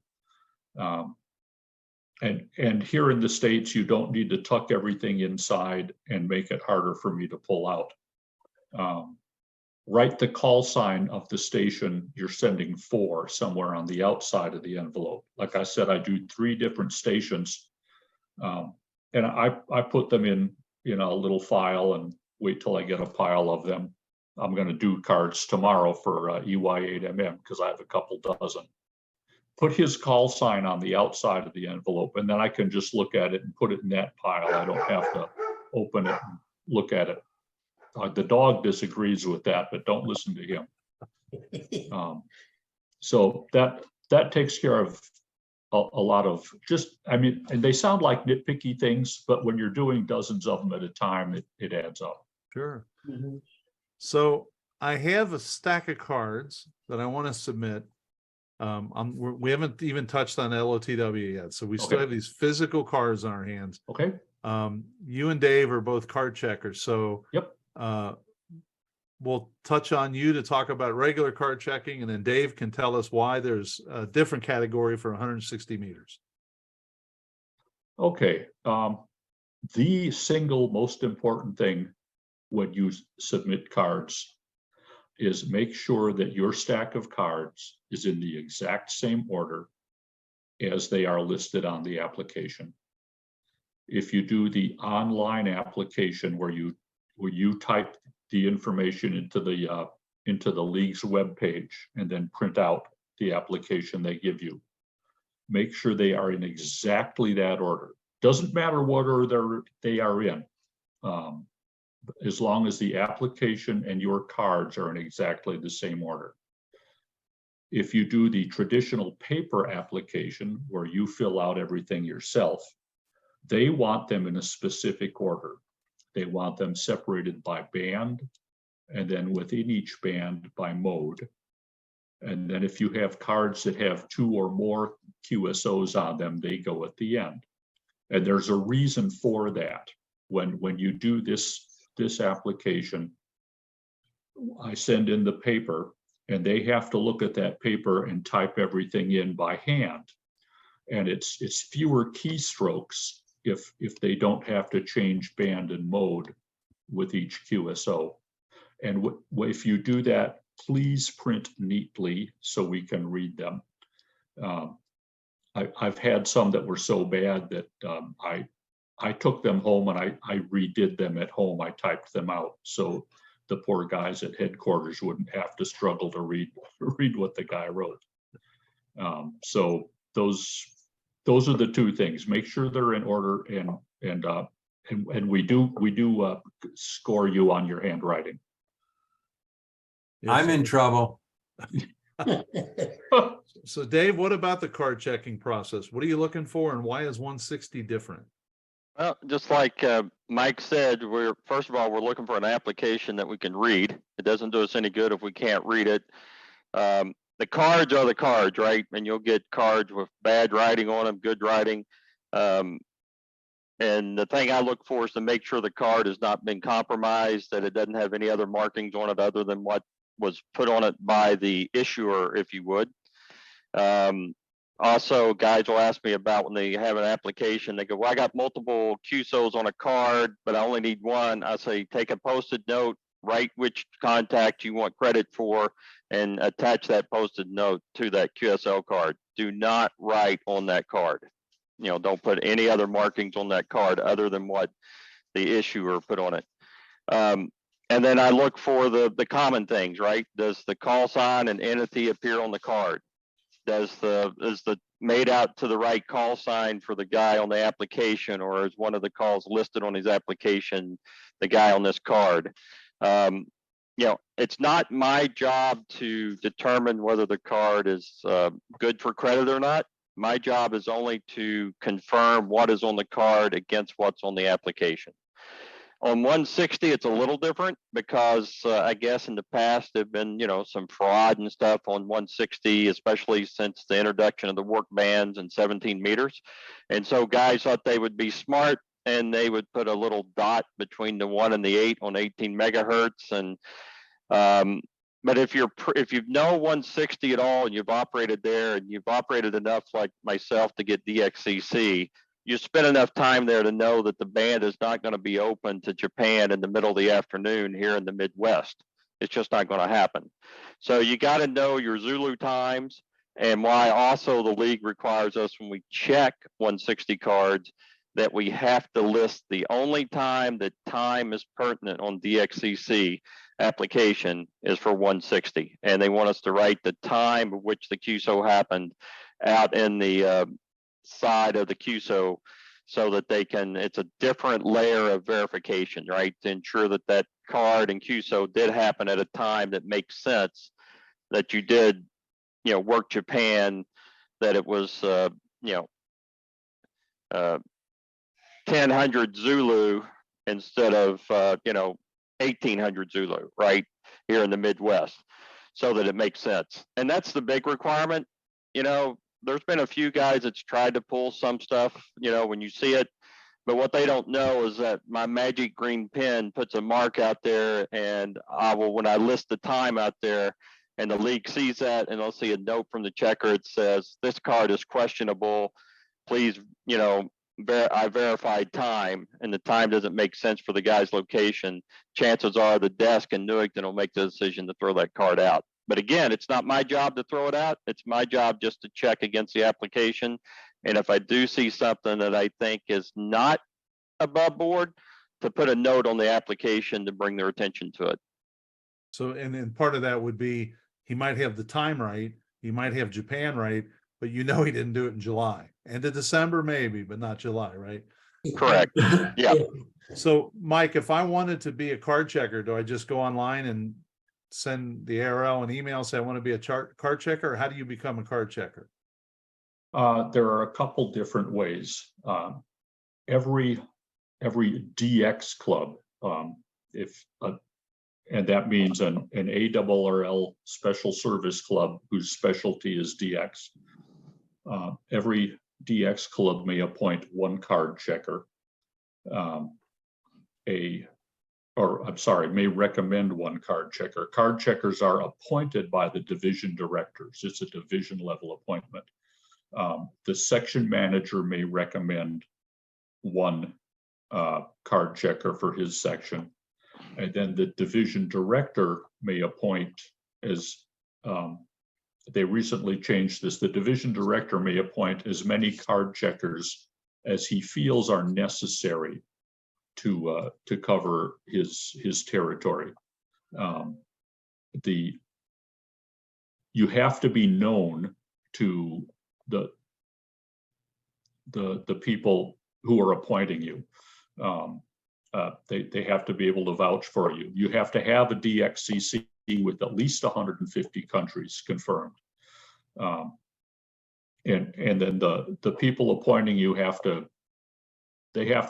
E: And here in the States, you don't need to tuck everything inside and make it harder for me to pull out. Write the call sign of the station you're sending for somewhere on the outside of the envelope. Like I said, I do 3 different stations. And I put them in a little file and wait till I get a pile of them. I'm going to do cards tomorrow for EY8MM because I have a couple dozen. Put his call sign on the outside of the envelope, and then I can just look at it and put it in that pile. I don't have to open it and look at it. The dog disagrees with that, but don't listen to him. So that takes care of a lot of and they sound like nitpicky things, but when you're doing dozens of them at a time, it adds up.
A: Sure.
B: Mm-hmm.
A: So I have a stack of cards that I want to submit. We haven't even touched on LOTW yet, so we still have these physical cards in our hands.
E: Okay.
A: You and Dave are both card checkers, so
E: yep.
A: We'll touch on you to talk about regular card checking, and then Dave can tell us why there's a different category for 160 meters.
E: Okay. The single most important thing when you submit cards is make sure that your stack of cards is in the exact same order as they are listed on the application. If you do the online application where you where you type the information into the league's webpage and then print out the application they give you. Make sure they are in exactly that order. Doesn't matter what order they are in, as long as the application and your cards are in exactly the same order. If you do the traditional paper application where you fill out everything yourself, they want them in a specific order. They want them separated by band, and then within each band by mode. And then if you have cards that have 2 or more QSOs on them, they go at the end. And there's a reason for that. When you do this application, I send in the paper, and they have to look at that paper and type everything in by hand. And it's fewer keystrokes if they don't have to change band and mode with each QSO. And if you do that, please print neatly so we can read them. I've had some that were so bad that I took them home and I redid them at home. I typed them out so the poor guys at headquarters wouldn't have to struggle to read what the guy wrote. So those are the 2 things. Make sure they're in order, and we do score you on your handwriting.
C: I'm in trouble.
A: So Dave, what about the card checking process? What are you looking for, and why is 160 different?
D: Well, just like Mike said, first of all, we're looking for an application that we can read. It doesn't do us any good if we can't read it. The cards are the cards, right? And you'll get cards with bad writing on them, good writing. And the thing I look for is to make sure the card has not been compromised, that it doesn't have any other markings on it other than what was put on it by the issuer, if you would. Also, guys will ask me about when they have an application, they go, well, I got multiple QSOs on a card, but I only need one. I say, take a Post-it note, write which contact you want credit for, and attach that Post-it note to that QSL card. Do not write on that card. Don't put any other markings on that card other than what the issuer put on it. And then I look for the common things, right? Does the call sign and entity appear on the card? Is the made out to the right call sign for the guy on the application, or is one of the calls listed on his application the guy on this card? It's not my job to determine whether the card is good for credit or not. My job is only to confirm what is on the card against what's on the application. On 160, it's a little different because I guess in the past there've been, some fraud and stuff on 160, especially since the introduction of the work bands and 17 meters. And so guys thought they would be smart and they would put a little dot between the 1 and the 8 on 18 megahertz. And but if you know 160 at all and you've operated there and you've operated enough like myself to get DXCC, you spend enough time there to know that the band is not going to be open to Japan in the middle of the afternoon here in the Midwest. It's just not going to happen. So you got to know your Zulu times, and why also the league requires us when we check 160 cards that we have to list the only time that time is pertinent on DXCC application is for 160. And they want us to write the time of which the QSO happened out in the side of the QSO so that it's a different layer of verification, right? To ensure that that card and QSO did happen at a time that makes sense, that you did, work Japan, that it was, 1000 Zulu instead of, 1800 Zulu, right? Here in the Midwest, so that it makes sense. And that's the big requirement. There's been a few guys that's tried to pull some stuff, when you see it, but what they don't know is that my magic green pen puts a mark out there, and when I list the time out there and the league sees that, and they'll see a note from the checker, it says, this card is questionable, please, I verified time, and the time doesn't make sense for the guy's location, chances are the desk in Newington will make the decision to throw that card out. But again, it's not my job to throw it out. It's my job just to check against the application. And if I do see something that I think is not above board, to put a note on the application to bring their attention to it.
A: So, and then part of that would be, he might have the time right, he might have Japan right, but you know he didn't do it in July. End of December, maybe, but not July, right?
D: Correct. Yeah.
A: So, Mike, if I wanted to be a card checker, do I just go online and send the ARL an email, say I want to be a card checker, or how do you become a card checker?
E: There are a couple different ways. Every DX club, and that means an ARRL special service club whose specialty is DX. Every DX club may appoint one card checker, may recommend one card checker. Card checkers are appointed by the division directors. It's a division level appointment. The section manager may recommend one card checker for his section. And then the division director may appoint, as they recently changed this, the division director may appoint as many card checkers as he feels are necessary to cover his territory. You have to be known to the people who are appointing you. They have to be able to vouch for you. You have to have a DXCC with at least 150 countries confirmed. And then the people appointing you have to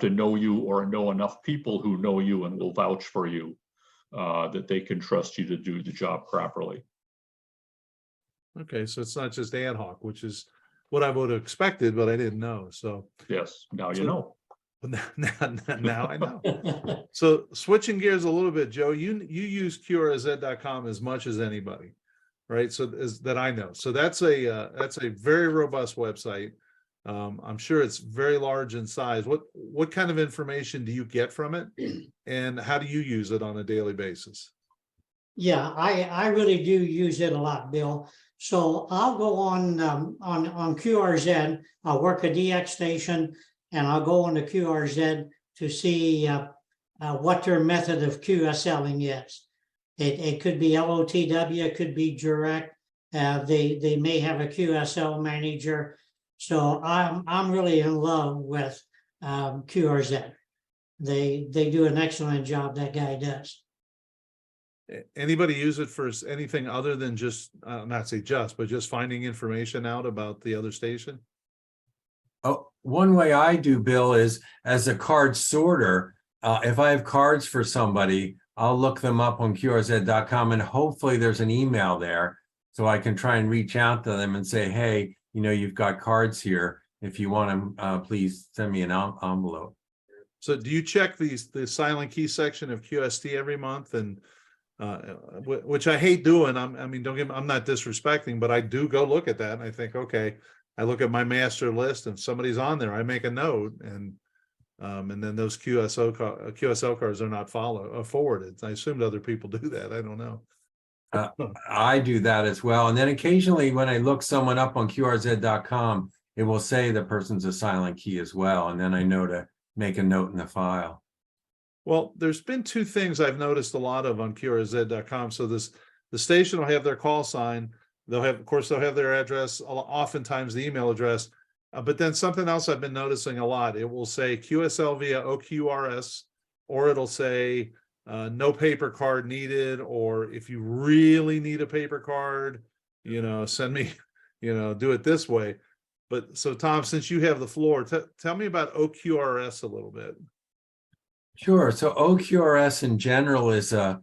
E: know you or know enough people who know you and will vouch for you, that they can trust you to do the job properly.
A: Okay, so it's not just ad hoc, which is what I would have expected, but I didn't know. So
E: Yes, now you know.
A: now I know. So switching gears a little bit, Joe, you use QRZ.com as much as anybody, right? So as that I know. So that's a very robust website. I'm sure it's very large in size. What kind of information do you get from it, and how do you use it on a daily basis?
B: Yeah, I really do use it a lot, Bill. So I'll go on QRZ. I'll work a DX station, and I'll go on to QRZ to see what their method of QSLing is. It could be LOTW, it could be direct. They may have a QSL manager. So I'm really in love with QRZ. They do an excellent job. That guy does.
A: Anybody use it for anything other than just not say just, but just finding information out about the other station?
C: Oh, one way I do, Bill, is as a card sorter. If I have cards for somebody, I'll look them up on QRZ.com, and hopefully there's an email there so I can try and reach out to them and say, hey, you know, you've got cards here. If you want them, please send me an envelope. So
A: do you check the silent key section of QST every month? And which I hate doing. I mean, don't get me, I'm not disrespecting, but I do go look at that and I think, okay, I look at my master list and somebody's on there, I make a note, and then those QSL cards are not forwarded. I assumed other people do that. I don't know.
C: I do that as well. And then occasionally when I look someone up on QRZ.com, it will say the person's a silent key as well. And then I know to make a note in the file.
A: Well, there's been two things I've noticed a lot of on QRZ.com. So the station will have their call sign. They'll have their address, oftentimes the email address. But then something else I've been noticing a lot, it will say QSL via OQRS, or it'll say no paper card needed, or if you really need a paper card, send me, do it this way. But so Tom, since you have the floor, tell me about OQRS a little bit.
C: Sure. So OQRS in general is a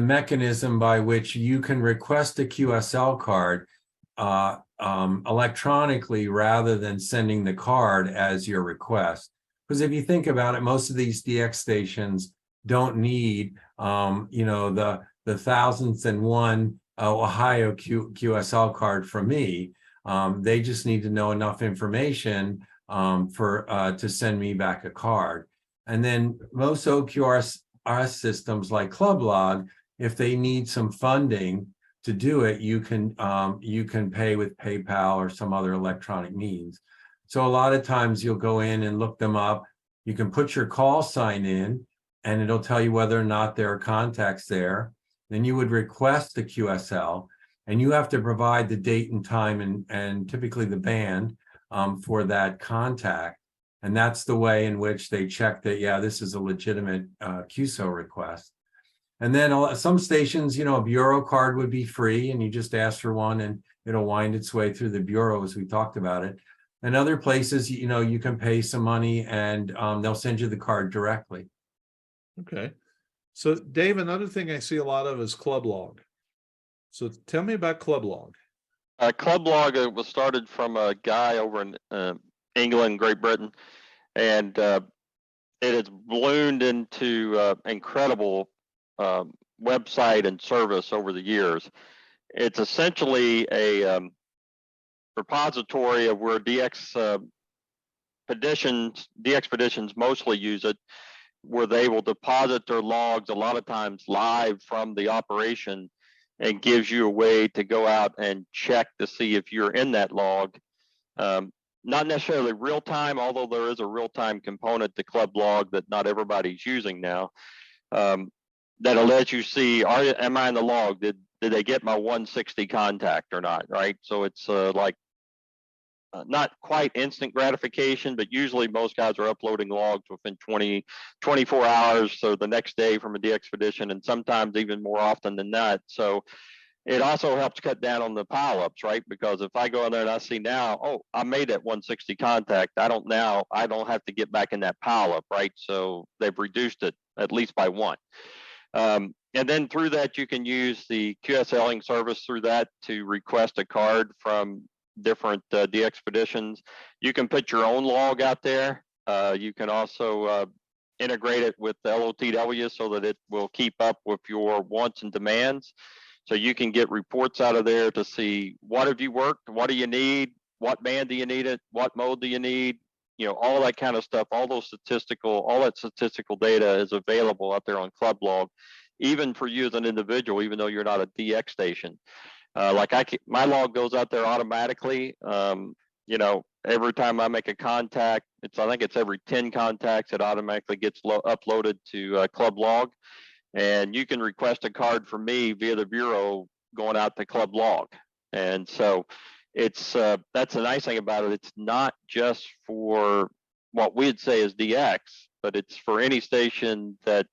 C: mechanism by which you can request a QSL card electronically rather than sending the card as your request. Because if you think about it, most of these DX stations don't need the thousandth and one Ohio QSL card from me. They just need to know enough information to send me back a card. And then most OQRS systems like ClubLog, if they need some funding to do it, you can pay with PayPal or some other electronic means. So a lot of times you'll go in and look them up. You can put your call sign in, and it'll tell you whether or not there are contacts there. Then you would request the QSL, and you have to provide the date and time and typically the band for that contact. And that's the way in which they check that, yeah, this is a legitimate QSO request. And then some stations, you know, a bureau card would be free, and you just ask for one and it'll wind its way through the bureau as we talked about it. And other places, you know, you can pay some money and they'll send you the card directly.
A: Okay. So Dave, another thing I see a lot of is Club Log. So tell me about Club Log.
D: Club Log was started from a guy over in England, Great Britain, and it has ballooned into incredible website and service over the years. It's essentially a repository of where DX expeditions mostly use it, where they will deposit their logs a lot of times live from the operation, and gives you a way to go out and check to see if you're in that log. Not necessarily real time, although there is a real time component to Club Log that not everybody's using now. That'll let you see, am I in the log? Did they get my 160 contact or not? Right. So it's like not quite instant gratification, but usually most guys are uploading logs within 24 hours. So the next day from a DXpedition, and sometimes even more often than that. So it also helps cut down on the pileups, right? Because if I go in there and I see now, oh, I made that 160 contact, I don't have to get back in that pileup, right? So they've reduced it at least by one. And then through that, you can use the QSLing service through that to request a card from different DXpeditions. You can put your own log out there. You can also integrate it with the LOTW so that it will keep up with your wants and demands. So you can get reports out of there to see what have you worked, what do you need, what band do you need it, what mode do you need, you know, all that kind of stuff. All that statistical data is available out there on Club Log, even for you as an individual, even though you're not a DX station. My log goes out there automatically. You know, every time I make a contact, I think it's every 10 contacts, it automatically gets uploaded to Club Log. And you can request a card from me via the bureau going out to Club Log. And so it's that's the nice thing about it. It's not just for what we'd say is DX, but it's for any station that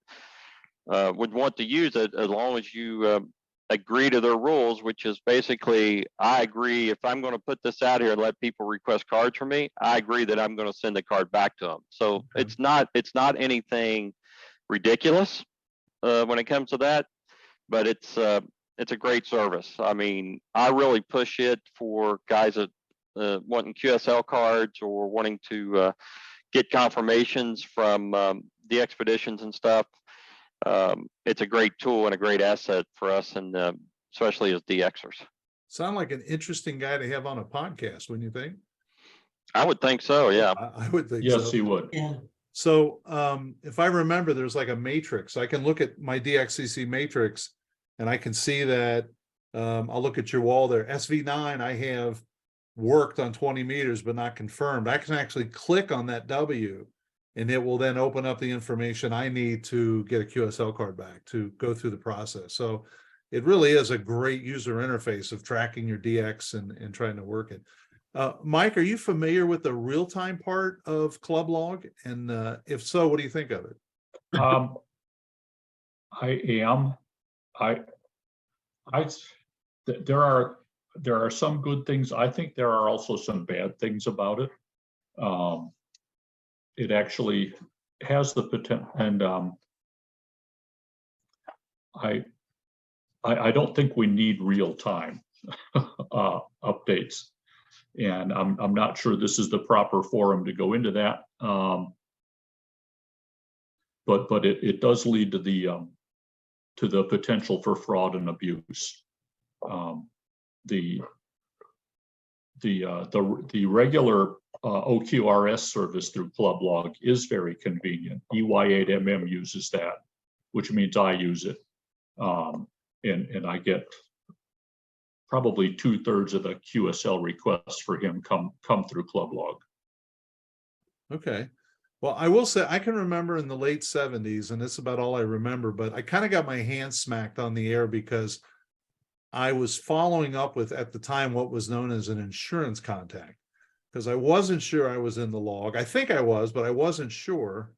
D: would want to use it, as long as you agree to their rules, which is basically, I agree if I'm going to put this out here and let people request cards from me, I agree that I'm going to send the card back to them. So okay. It's not anything ridiculous when it comes to that, but it's a great service. I mean, I really push it for guys that wanting QSL cards or wanting to get confirmations from the expeditions and stuff. It's a great tool and a great asset for us, and especially as DXers.
A: Sound like an interesting guy to have on a podcast, wouldn't you think?
D: I would think so, yeah.
A: I would think so.
E: Yes, he would.
B: Yeah.
A: So if I remember, there's like a matrix. I can look at my DXCC matrix and I can see that I'll look at your wall there. SV9, I have worked on 20 meters, but not confirmed. I can actually click on that W and it will then open up the information I need to get a QSL card back to go through the process. So it really is a great user interface of tracking your DX and trying to work it. Mike, are you familiar with the real-time part of Club Log? And if so, what do you think of it?
E: I am. There are some good things. I think there are also some bad things about it. It actually has the potential, and I don't think we need real-time updates. And I'm not sure this is the proper forum to go into that. But it does lead to the potential for fraud and abuse. The regular OQRS service through Club Log is very convenient. EY8MM uses that, which means I use it, and I get probably 2/3 of the QSL requests for him come through Club Log.
A: Okay. Well, I will say I can remember in the late 70s, and it's about all I remember, but I kind of got my hands smacked on the air because I was following up with, at the time, what was known as an insurance contact, because I wasn't sure I was in the log. I think I was, but I wasn't sure.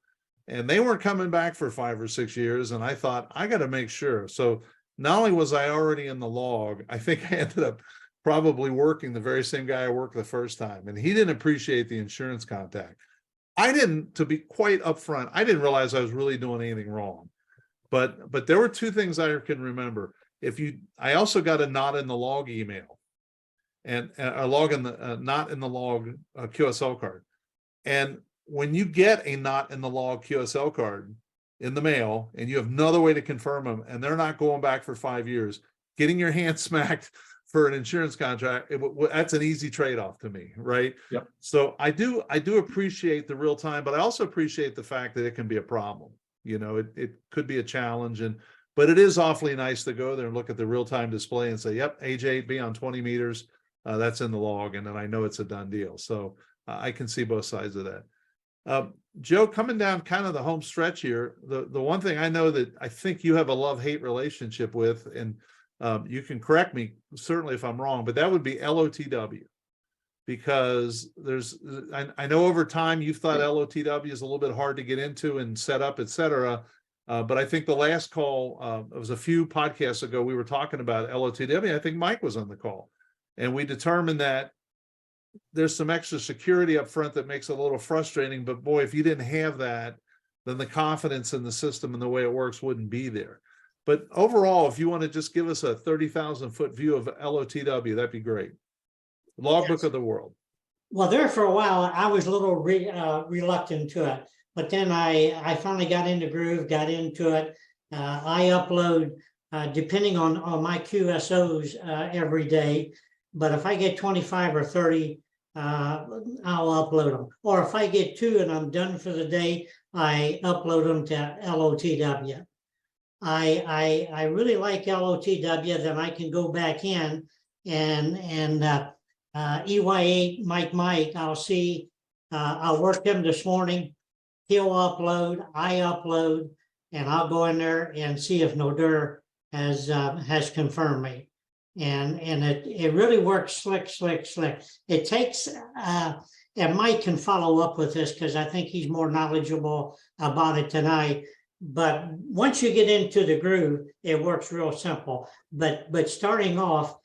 A: And they weren't coming back for 5 or 6 years. And I thought, I got to make sure. So not only was I already in the log, I think I ended up probably working the very same guy I worked the first time. And he didn't appreciate the insurance contact. I didn't, to be quite upfront, I didn't realize I was really doing anything wrong. But there were two things I can remember. I also got a not in the log email, and a log in the not in the log QSL card. And when you get a not in the log QSL card in the mail, and you have another way to confirm them, and they're not going back for 5 years, getting your hand smacked for an insurance contract, that's an easy trade-off to me, right?
E: Yep.
A: So I do appreciate the real time, but I also appreciate the fact that it can be a problem. You know, it could be a challenge, but it is awfully nice to go there and look at the real-time display and say, yep, AJ8B on 20 meters, that's in the log, and then I know it's a done deal. So I can see both sides of that. Joe, coming down kind of the home stretch here, the one thing I know that I think you have a love-hate relationship with, and you can correct me certainly if I'm wrong, but that would be LOTW. Because I know over time you've thought LOTW is a little bit hard to get into and set up, et cetera. But I think the last call, it was a few podcasts ago, we were talking about LOTW. I think Mike was on the call. And we determined that there's some extra security up front that makes it a little frustrating. But boy, if you didn't have that, then the confidence in the system and the way it works wouldn't be there. But overall, if you want to just give us a 30,000 foot view of LOTW, that'd be great. Logbook of the world.
B: Well, there for a while, I was a little reluctant to it, but then I finally got into groove, got into it. I upload, depending on my QSOs every day, but if I get 25 or 30, I'll upload them. Or if I get 2 and I'm done for the day, I upload them to LOTW. I really like LOTW, then I can go back in and EY8 Mike, I'll see, I'll work him this morning. He'll upload, I upload, and I'll go in there and see if Nodur has confirmed me. And it really works slick. It takes, and Mike can follow up with this because I think he's more knowledgeable about it than I. But once you get into the groove, it works real simple. But starting off,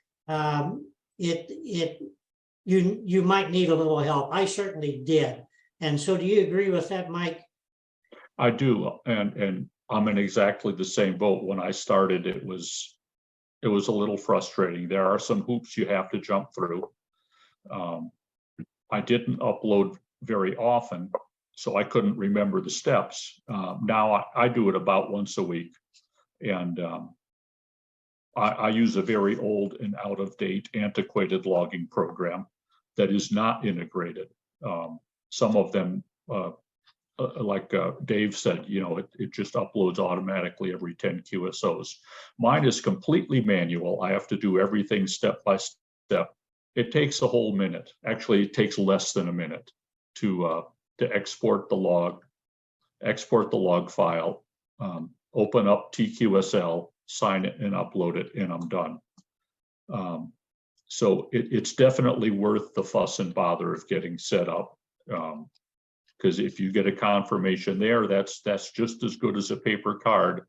B: you might need a little help. I certainly did. And so do you agree with that, Mike?
E: I do, and I'm in exactly the same boat. When I started, it was a little frustrating. There are some hoops you have to jump through. I didn't upload very often, so I couldn't remember the steps. Now I do it about once a week, and I use a very old and out-of-date, antiquated logging program that is not integrated. Some of them, like Dave said, you know, it just uploads automatically every 10 QSOs. Mine is completely manual. I have to do everything step by step. It takes a whole minute. Actually, it takes less than a minute to export the log file, open up TQSL, sign it and upload it, and I'm done. So it's definitely worth the fuss and bother of getting set up. Because if you get a confirmation there, that's just as good as a paper card,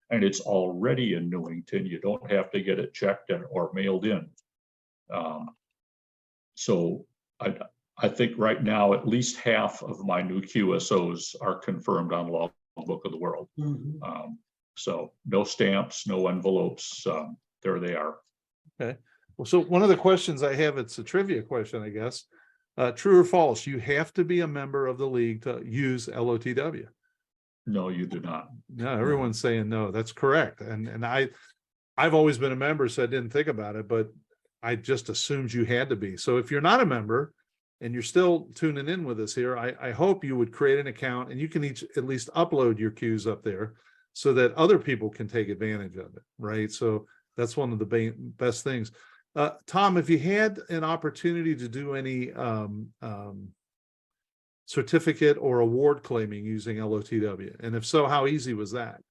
E: and it's already in Newington. You don't have to get it checked or mailed in. So I think right now at least half of my new QSOs are confirmed on Logbook of the World.
B: Mm-hmm.
E: So no stamps, no envelopes. There they are.
A: Okay. Well, so one of the questions I have, it's a trivia question, I guess. True or false? You have to be a member of the league to use LOTW.
E: No, you do not.
A: No, everyone's saying no. That's correct. And I've always been a member, so I didn't think about it, but I just assumed you had to be. So if you're not a member and you're still tuning in with us here, I hope you would create an account, and you can each at least upload your cues up there so that other people can take advantage of it, right? So that's one of the best things. Tom, if you had an opportunity to do any certificate or award claiming using LOTW? And if so, how easy was that?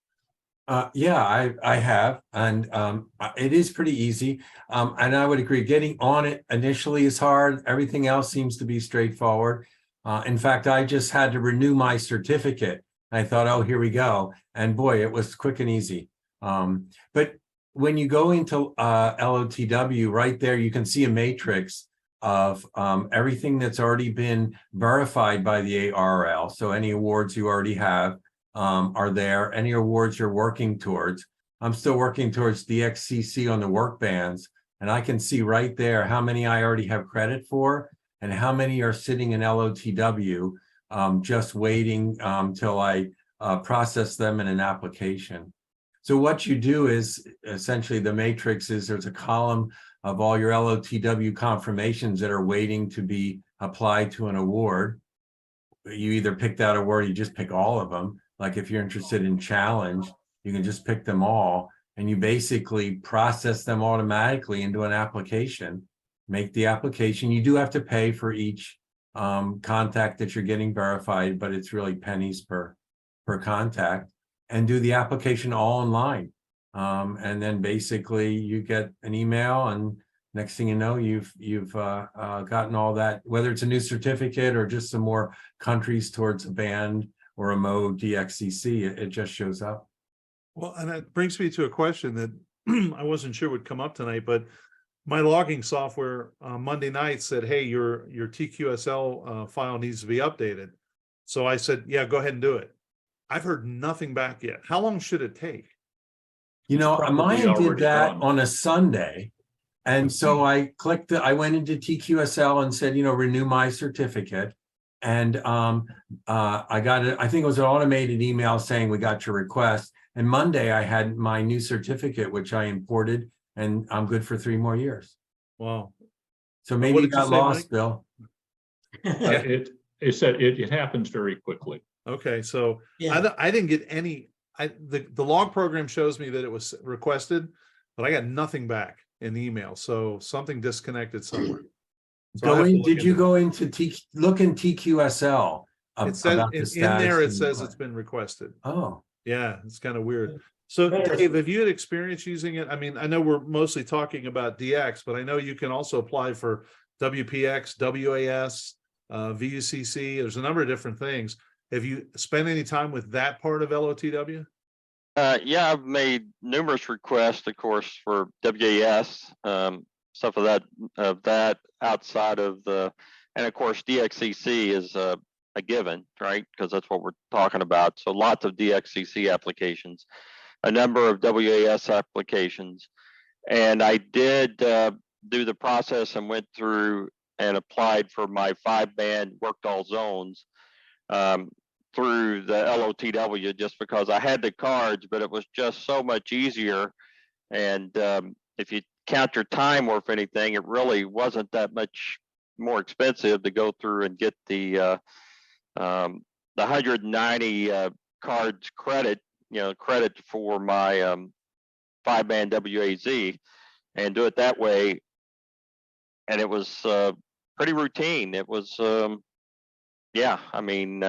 C: Yeah, I have, and it is pretty easy. And I would agree, getting on it initially is hard. Everything else seems to be straightforward. In fact, I just had to renew my certificate. I thought, oh, here we go. And boy, it was quick and easy. But when you go into LOTW, right there, you can see a matrix of everything that's already been verified by the ARL. So any awards you already have are there, any awards you're working towards. I'm still working towards DXCC on the work bands, and I can see right there how many I already have credit for and how many are sitting in LOTW, just waiting till I process them in an application. So what you do is essentially the matrix is there's a column of all your LOTW confirmations that are waiting to be applied to an award. You either pick that award, or you just pick all of them. Like if you're interested in challenge, you can just pick them all, and you basically process them automatically into an application. Make the application. You do have to pay for each contact that you're getting verified, but it's really pennies per contact, and do the application all online. And then basically you get an email, and next thing you know, you've gotten all that, whether it's a new certificate or just some more countries towards a band or a mode DXCC, it just shows up.
A: Well, and that brings me to a question that I wasn't sure would come up tonight, but my logging software Monday night said, hey, your TQSL file needs to be updated. So I said, yeah, go ahead and do it. I've heard nothing back yet. How long should it take?
C: You know,
E: probably
C: mine did
E: already
C: that
E: done.
C: on a Sunday. And so I clicked, I went into TQSL and said, renew my certificate. And I got it, I think it was an automated email saying we got your request. And Monday I had my new certificate, which I imported, and I'm good for 3 more years.
A: Wow.
C: So
A: What
C: maybe you
A: did you
C: got
A: say,
C: lost,
A: Mike?
C: Bill.
E: It said it happens very quickly.
A: Okay, so
B: Yeah,
A: I didn't get any. The log program shows me that it was requested, but I got nothing back in the email. So something disconnected somewhere. So I'll have to look
C: Did you
A: into
C: go into look in TQSL
A: it. It says
C: about the
A: in
C: status?
A: there, it
C: and
A: says
C: request?
A: it's been requested.
C: Oh,
A: Yeah, it's kind of weird. So
B: Better.
A: Dave, have you had experience using it? I mean, I know we're mostly talking about DX, but I know you can also apply for WPX, WAS, VUCC. There's a number of different things. Have you spent any time with that part of LOTW?
D: Yeah, I've made numerous requests, of course, for WAS, stuff of that outside of the, and of course, DXCC is a given, right? Because that's what we're talking about. So lots of DXCC applications, a number of WAS applications. And I did do the process and went through and applied for my 5-band worked all zones through the LOTW, just because I had the cards, but it was just so much easier. And if you count your time worth anything, it really wasn't that much more expensive to go through and get the 190 cards credit, credit for my 5-band WAZ, and do it that way. And it was pretty routine. It was, yeah, I mean,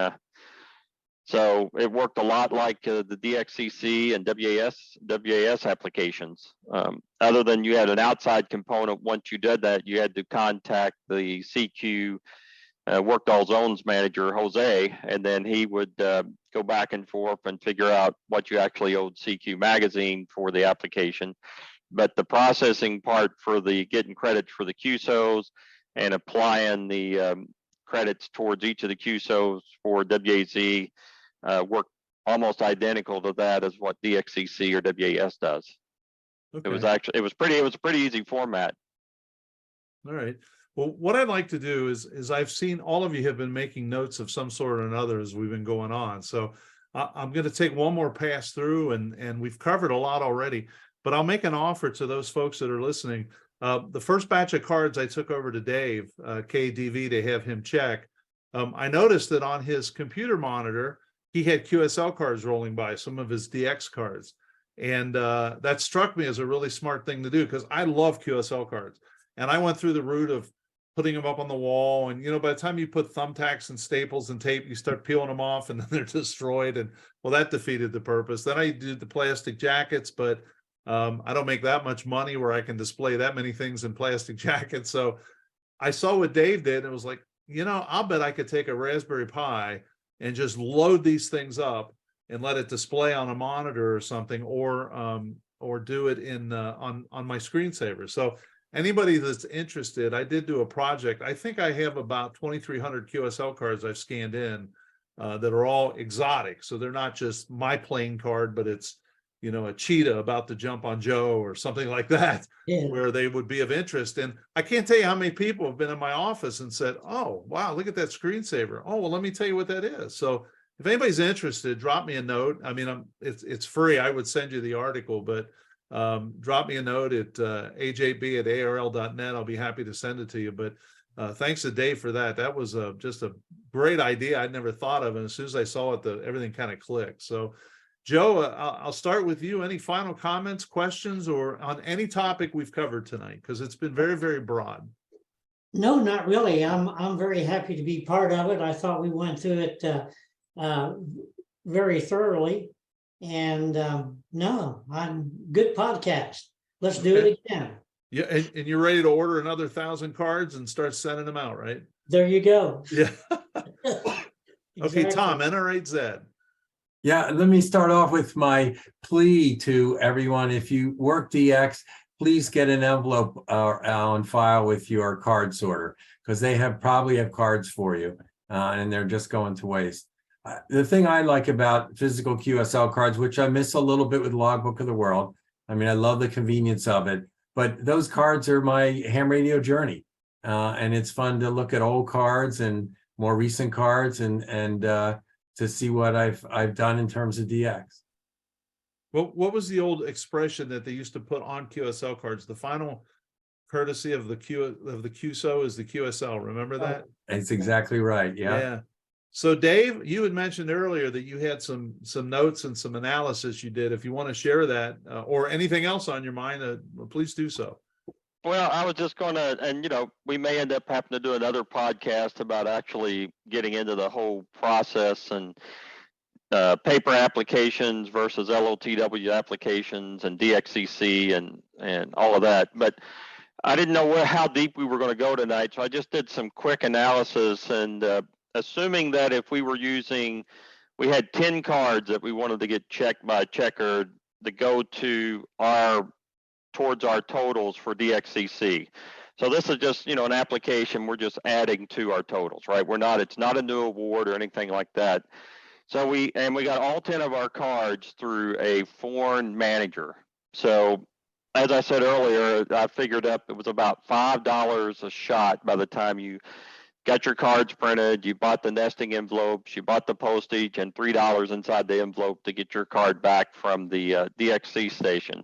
D: so it worked a lot like the DXCC and WAS applications. Other than you had an outside component, once you did that, you had to contact the CQ worked all zones manager, Jose, and then he would go back and forth and figure out what you actually owed CQ magazine for the application. But the processing part for the getting credits for the QSOs and applying the credits towards each of the QSOs for WAZ work almost identical to that as what DXCC or WAS does.
A: Okay.
D: It was a pretty easy format.
A: All right. Well, what I'd like to do is I've seen all of you have been making notes of some sort or another as we've been going on. So I'm going to take one more pass through, and we've covered a lot already, but I'll make an offer to those folks that are listening. The first batch of cards I took over to Dave, KDV, to have him check. I noticed that on his computer monitor, he had QSL cards rolling by, some of his DX cards. And that struck me as a really smart thing to do, because I love QSL cards. And I went through the route of putting them up on the wall. And, by the time you put thumbtacks and staples and tape, you start peeling them off and then they're destroyed. And well, that defeated the purpose. Then I did the plastic jackets, but I don't make that much money where I can display that many things in plastic jackets. So I saw what Dave did and it was like, I'll bet I could take a Raspberry Pi and just load these things up and let it display on a monitor or something, or do it in on my screensaver. So anybody that's interested, I did do a project. I think I have about 2,300 QSL cards I've scanned in that are all exotic. So they're not just my playing card, but it's a cheetah about to jump on Joe or something like that,
B: Yeah.
A: where they would be of interest. And I can't tell you how many people have been in my office and said, "Oh, wow, look at that screensaver. Oh, well, let me tell you what that is." So if anybody's interested, drop me a note. I mean, it's free. I would send you the article, but drop me a note at ajb@arl.net. I'll be happy to send it to you. But thanks to Dave for that. That was just a great idea I'd never thought of. And as soon as I saw it, everything kind of clicked. So Joe, I'll start with you. Any final comments, questions, or on any topic we've covered tonight? Because it's been very, very broad.
B: No, not really. I'm very happy to be part of it. I thought we went through it very thoroughly. And no, I'm good podcast. Let's do it again.
A: Yeah, and you're ready to order another 1,000 cards and start sending them out, right?
B: There you go.
A: Yeah. Okay,
B: Exactly.
A: Tom, NR8Z.
C: Yeah, let me start off with my plea to everyone. If you work DX, please get an envelope on file with your card sorter, because they probably have cards for you and they're just going to waste. The thing I like about physical QSL cards, which I miss a little bit with Logbook of the World, I mean, I love the convenience of it, but those cards are my ham radio journey. And it's fun to look at old cards and more recent cards and to see what I've done in terms of DX.
A: Well, what was the old expression that they used to put on QSL cards? The final courtesy of the QSO is the QSL. Remember that?
C: It's exactly right. Yeah.
A: So Dave, you had mentioned earlier that you had some notes and some analysis you did. If you want to share that or anything else on your mind, please do so.
D: Well, I was just gonna, and we may end up having to do another podcast about actually getting into the whole process and paper applications versus LOTW applications and DXCC and all of that. But I didn't know how deep we were going to go tonight, so I just did some quick analysis. And assuming that if we had 10 cards that we wanted to get checked by a checker to go towards our totals for DXCC. So this is just, an application we're just adding to our totals, right? It's not a new award or anything like that. So we got all 10 of our cards through a foreign manager. So as I said earlier, I figured up it was about $5 a shot by the time you got your cards printed, you bought the nesting envelopes, you bought the postage, and $3 inside the envelope to get your card back from the DXC station.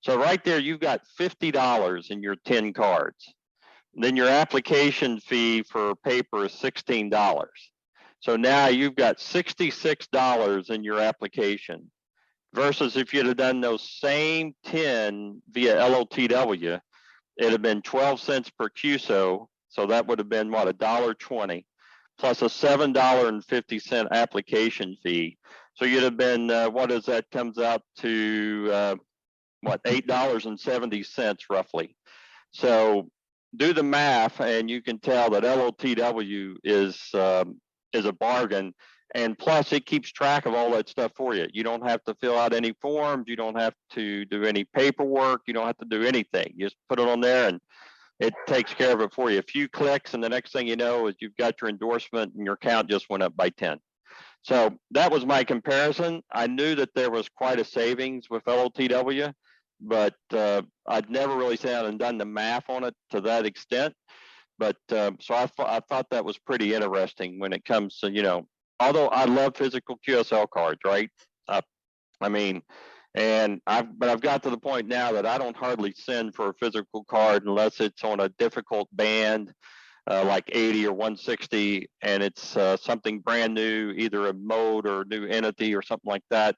D: So right there, you've got $50 in your 10 cards. Then your application fee for paper is $16. So now you've got $66 in your application versus if you'd have done those same 10 via LOTW, it'd have been 12 cents per QSO. So that would have been what, $1.20 plus a $7.50 application fee. So you'd have been, what is that, comes out to $8.70 roughly. So do the math and you can tell that LOTW is a bargain. And plus it keeps track of all that stuff for you. You don't have to fill out any forms. You don't have to do any paperwork. You don't have to do anything. You just put it on there and it takes care of it for you. A few clicks and the next thing you know is you've got your endorsement and your count just went up by 10. So that was my comparison. I knew that there was quite a savings with LOTW, but I'd never really sat down and done the math on it to that extent. But so I thought that was pretty interesting when it comes to, although I love physical QSL cards, right? But I've got to the point now that I don't hardly send for a physical card unless it's on a difficult band, like 80 or 160, and it's something brand new, either a mode or a new entity or something like that.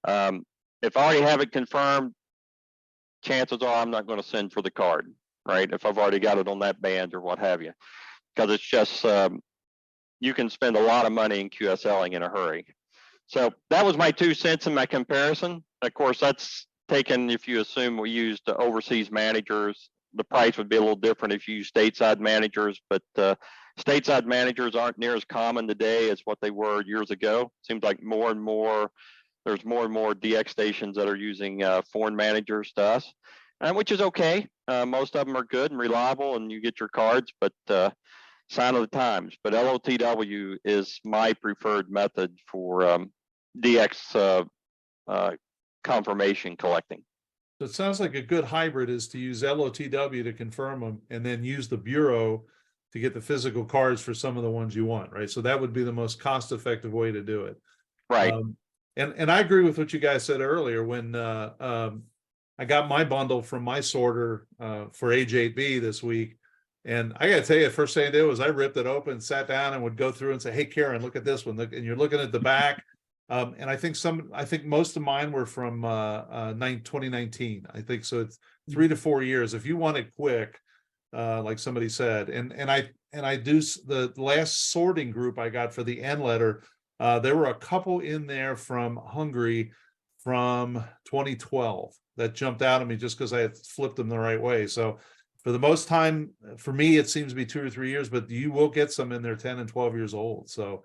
D: If I already have it confirmed, chances are I'm not going to send for the card. right? If I've already got it on that band or what have you, because it's just, you can spend a lot of money in QSLing in a hurry. So that was my 2 cents in my comparison. Of course, that's taken if you assume we used overseas managers. The price would be a little different if you use stateside managers, but stateside managers aren't near as common today as what they were years ago. Seems like more and more, there's more and more DX stations that are using foreign managers to us, which is okay. Most of them are good and reliable, and you get your cards, but sign of the times. But LOTW is my preferred method for DX confirmation collecting.
A: So it sounds like a good hybrid is to use LOTW to confirm them and then use the bureau to get the physical cards for some of the ones you want, right? So that would be the most cost-effective way to do it.
D: Right.
A: And I agree with what you guys said earlier when I got my bundle from my sorter for H8B this week. And I got to tell you, the first thing I did was I ripped it open, sat down, and would go through and say, "Hey, Karen, look at this one." And you're looking at the back. And I think most of mine were from 2019. I think so. It's 3 to 4 years. If you want it quick, like somebody said, and I do the last sorting group I got for the N letter. There were a couple in there from Hungary from 2012 that jumped out at me just because I had flipped them the right way. So for the most time, for me, it seems to be 2 or 3 years, but you will get some in there 10 and 12 years old. So,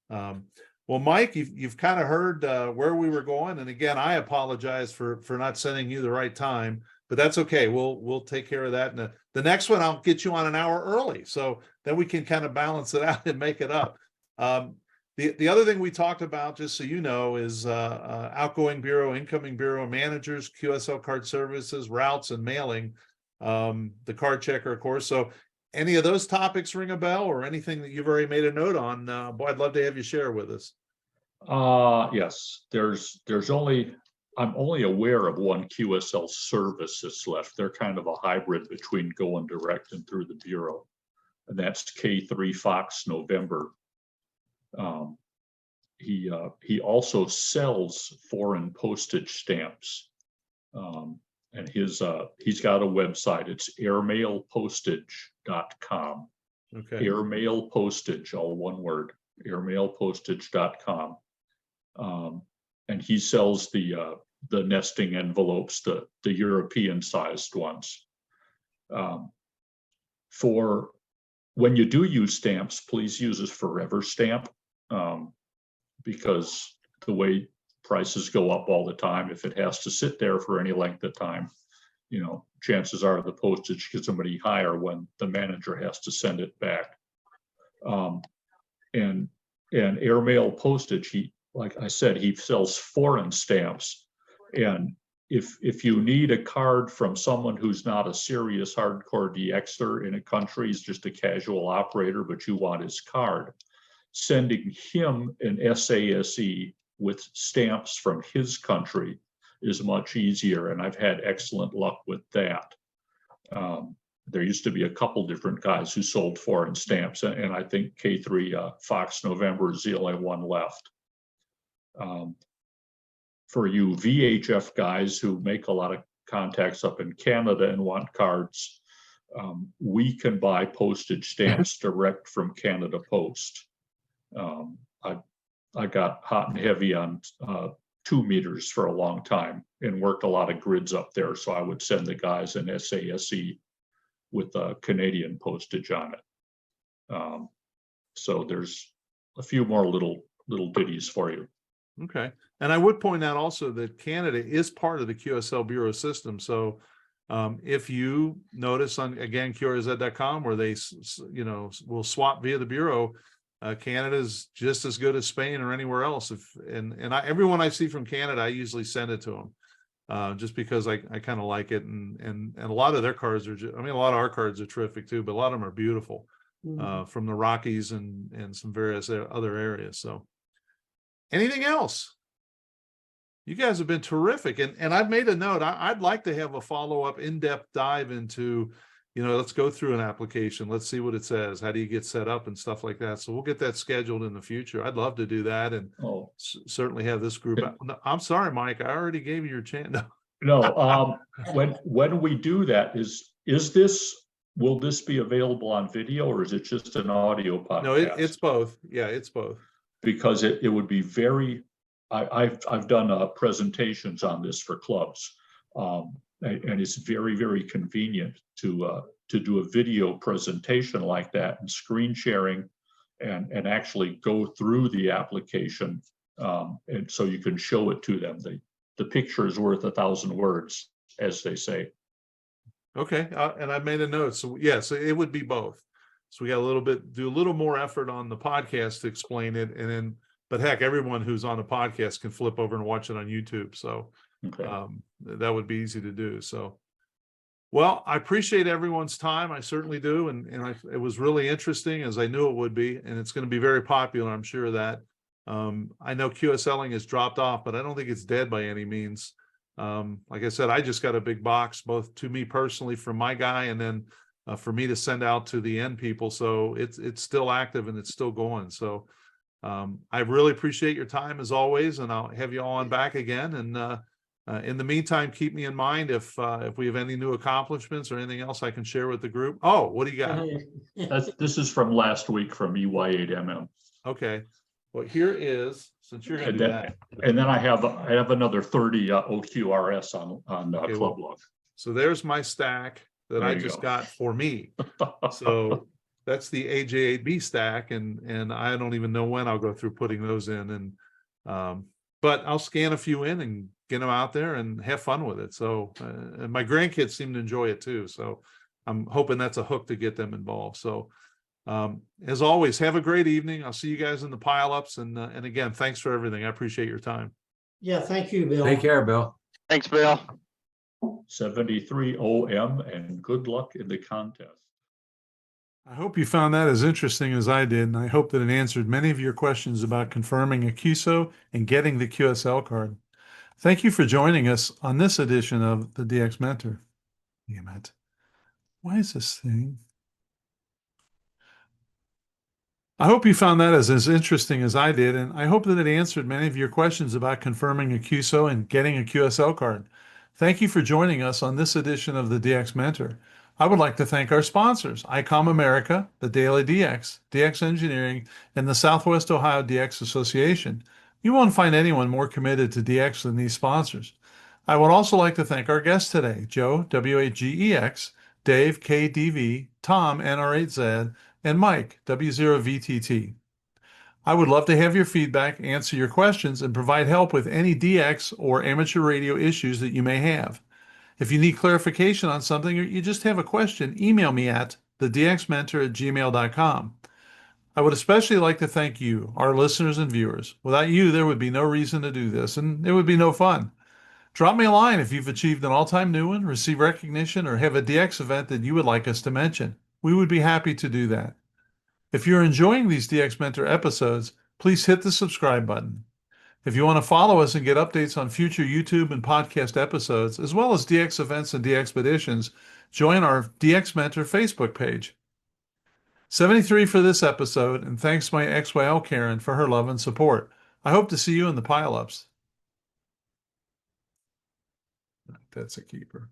A: well, Mike, you've kind of heard where we were going. And again, I apologize for not sending you the right time, but that's okay. We'll take care of that. And the next one, I'll get you on an hour early. So then we can kind of balance it out and make it up. The other thing we talked about, just so you know, is outgoing bureau, incoming bureau managers, QSL card services, routes, and mailing. The card checker, of course. So any of those topics ring a bell or anything that you've already made a note on? Boy, I'd love to have you share with us.
E: Yes, I'm only aware of one QSL service that's left. They're kind of a hybrid between going direct and through the bureau. And that's K3 Fox November. He also sells foreign postage stamps. And he's got a website. It's airmailpostage.com.
A: Okay.
E: Airmail postage, all one word, airmailpostage.com. And he sells the nesting envelopes, the European sized ones. For when you do use stamps, please use a forever stamp, because the way prices go up all the time, if it has to sit there for any length of time, chances are the postage gets somebody higher when the manager has to send it back. And airmail postage, like I said, he sells foreign stamps. And if you need a card from someone who's not a serious hardcore DXer in a country, he's just a casual operator, but you want his card, sending him an SASE with stamps from his country is much easier. And I've had excellent luck with that. There used to be a couple different guys who sold foreign stamps, and I think K3 Fox November is the only one left. For you VHF guys who make a lot of contacts up in Canada and want cards, we can buy postage stamps direct from Canada Post. I got hot and heavy on 2 meters for a long time and worked a lot of grids up there. So I would send the guys an SASE with Canadian postage on it. So there's a few more little ditties for you.
A: Okay. And I would point out also that Canada is part of the QSL Bureau system. So if you notice on, again, QRZ.com, where they, will swap via the Bureau, Canada is just as good as Spain or anywhere else. Everyone I see from Canada, I usually send it to them. Just because I kind of like it, and a lot of their cards are, a lot of our cards are terrific too, but a lot of them are beautiful, from the Rockies and some various other areas. So, anything else? You guys have been terrific, and I've made a note. I'd like to have a follow-up, in-depth dive into, let's go through an application. Let's see what it says. How do you get set up and stuff like that? So we'll get that scheduled in the future. I'd love to do that, and certainly have this group. I'm sorry, Mike. I already gave you your chance.
E: No, when we do that, is will this be available on video or is it just an audio podcast?
A: No, it's both. Yeah, it's both.
E: Because it would be very, I've done presentations on this for clubs. And it's very, very convenient to do a video presentation like that and screen sharing and actually go through the application. And so you can show it to them. The picture is worth 1,000 words, as they say.
A: Okay, and I made a note. So yes, it would be both. So we got do a little more effort on the podcast to explain it, and then, but heck, everyone who's on a podcast can flip over and watch it on YouTube. So
E: Okay.
A: that would be easy to do. So, well, I appreciate everyone's time. I certainly do, and it was really interesting, as I knew it would be, and it's going to be very popular. I'm sure of that. I know QSLing has dropped off, but I don't think it's dead by any means. Like I said, I just got a big box, both to me personally from my guy, and then for me to send out to the end people. So it's still active and it's still going. So I really appreciate your time as always, and I'll have you all on back again. And in the meantime, keep me in mind if we have any new accomplishments or anything else I can share with the group. Oh, what do you got?
E: This is from last week from EY8MM.
A: Okay. Well, here is, since you're going to do that.
E: And then I have another 30 OQRS on
A: Okay,
E: Club Log.
A: So there's my stack that I just got for me. So that's the AJ8B stack, and I don't even know when I'll go through putting those in. And but I'll scan a few in and get them out there and have fun with it. So and my grandkids seem to enjoy it too. So I'm hoping that's a hook to get them involved. So as always, have a great evening. I'll see you guys in the pileups. And again, thanks for everything. I appreciate your time.
B: Yeah, thank you, Bill.
C: Take care, Bill.
D: Thanks, Bill.
E: 73 OM, and good luck in the contest.
A: I hope you found that as interesting as I did, and I hope that it answered many of your questions about confirming a QSO and getting the QSL card. Thank you for joining us on this edition of the DX Mentor. Damn it. Why is this thing? I hope you found that as interesting as I did, and I hope that it answered many of your questions about confirming a QSO and getting a QSL card. Thank you for joining us on this edition of the DX Mentor. I would like to thank our sponsors, ICOM America, the Daily DX, DX Engineering, and the Southwest Ohio DX Association. You won't find anyone more committed to DX than these sponsors. I would also like to thank our guests today, Joe, WAGEX, Dave, KDV, Tom, NR8Z, and Mike, W0VTT. I would love to have your feedback, answer your questions, and provide help with any DX or amateur radio issues that you may have. If you need clarification on something or you just have a question, email me at thedxmentor@gmail.com. I would especially like to thank you, our listeners and viewers. Without you, there would be no reason to do this, and it would be no fun. Drop me a line if you've achieved an all-time new one, received recognition, or have a DX event that you would like us to mention. We would be happy to do that. If you're enjoying these DX Mentor episodes, please hit the subscribe button. If you want to follow us and get updates on future YouTube and podcast episodes, as well as DX events and DXpeditions, join our DX Mentor Facebook page. 73 for this episode, and thanks to my XYL Karen for her love and support. I hope to see you in the pileups. That's a keeper.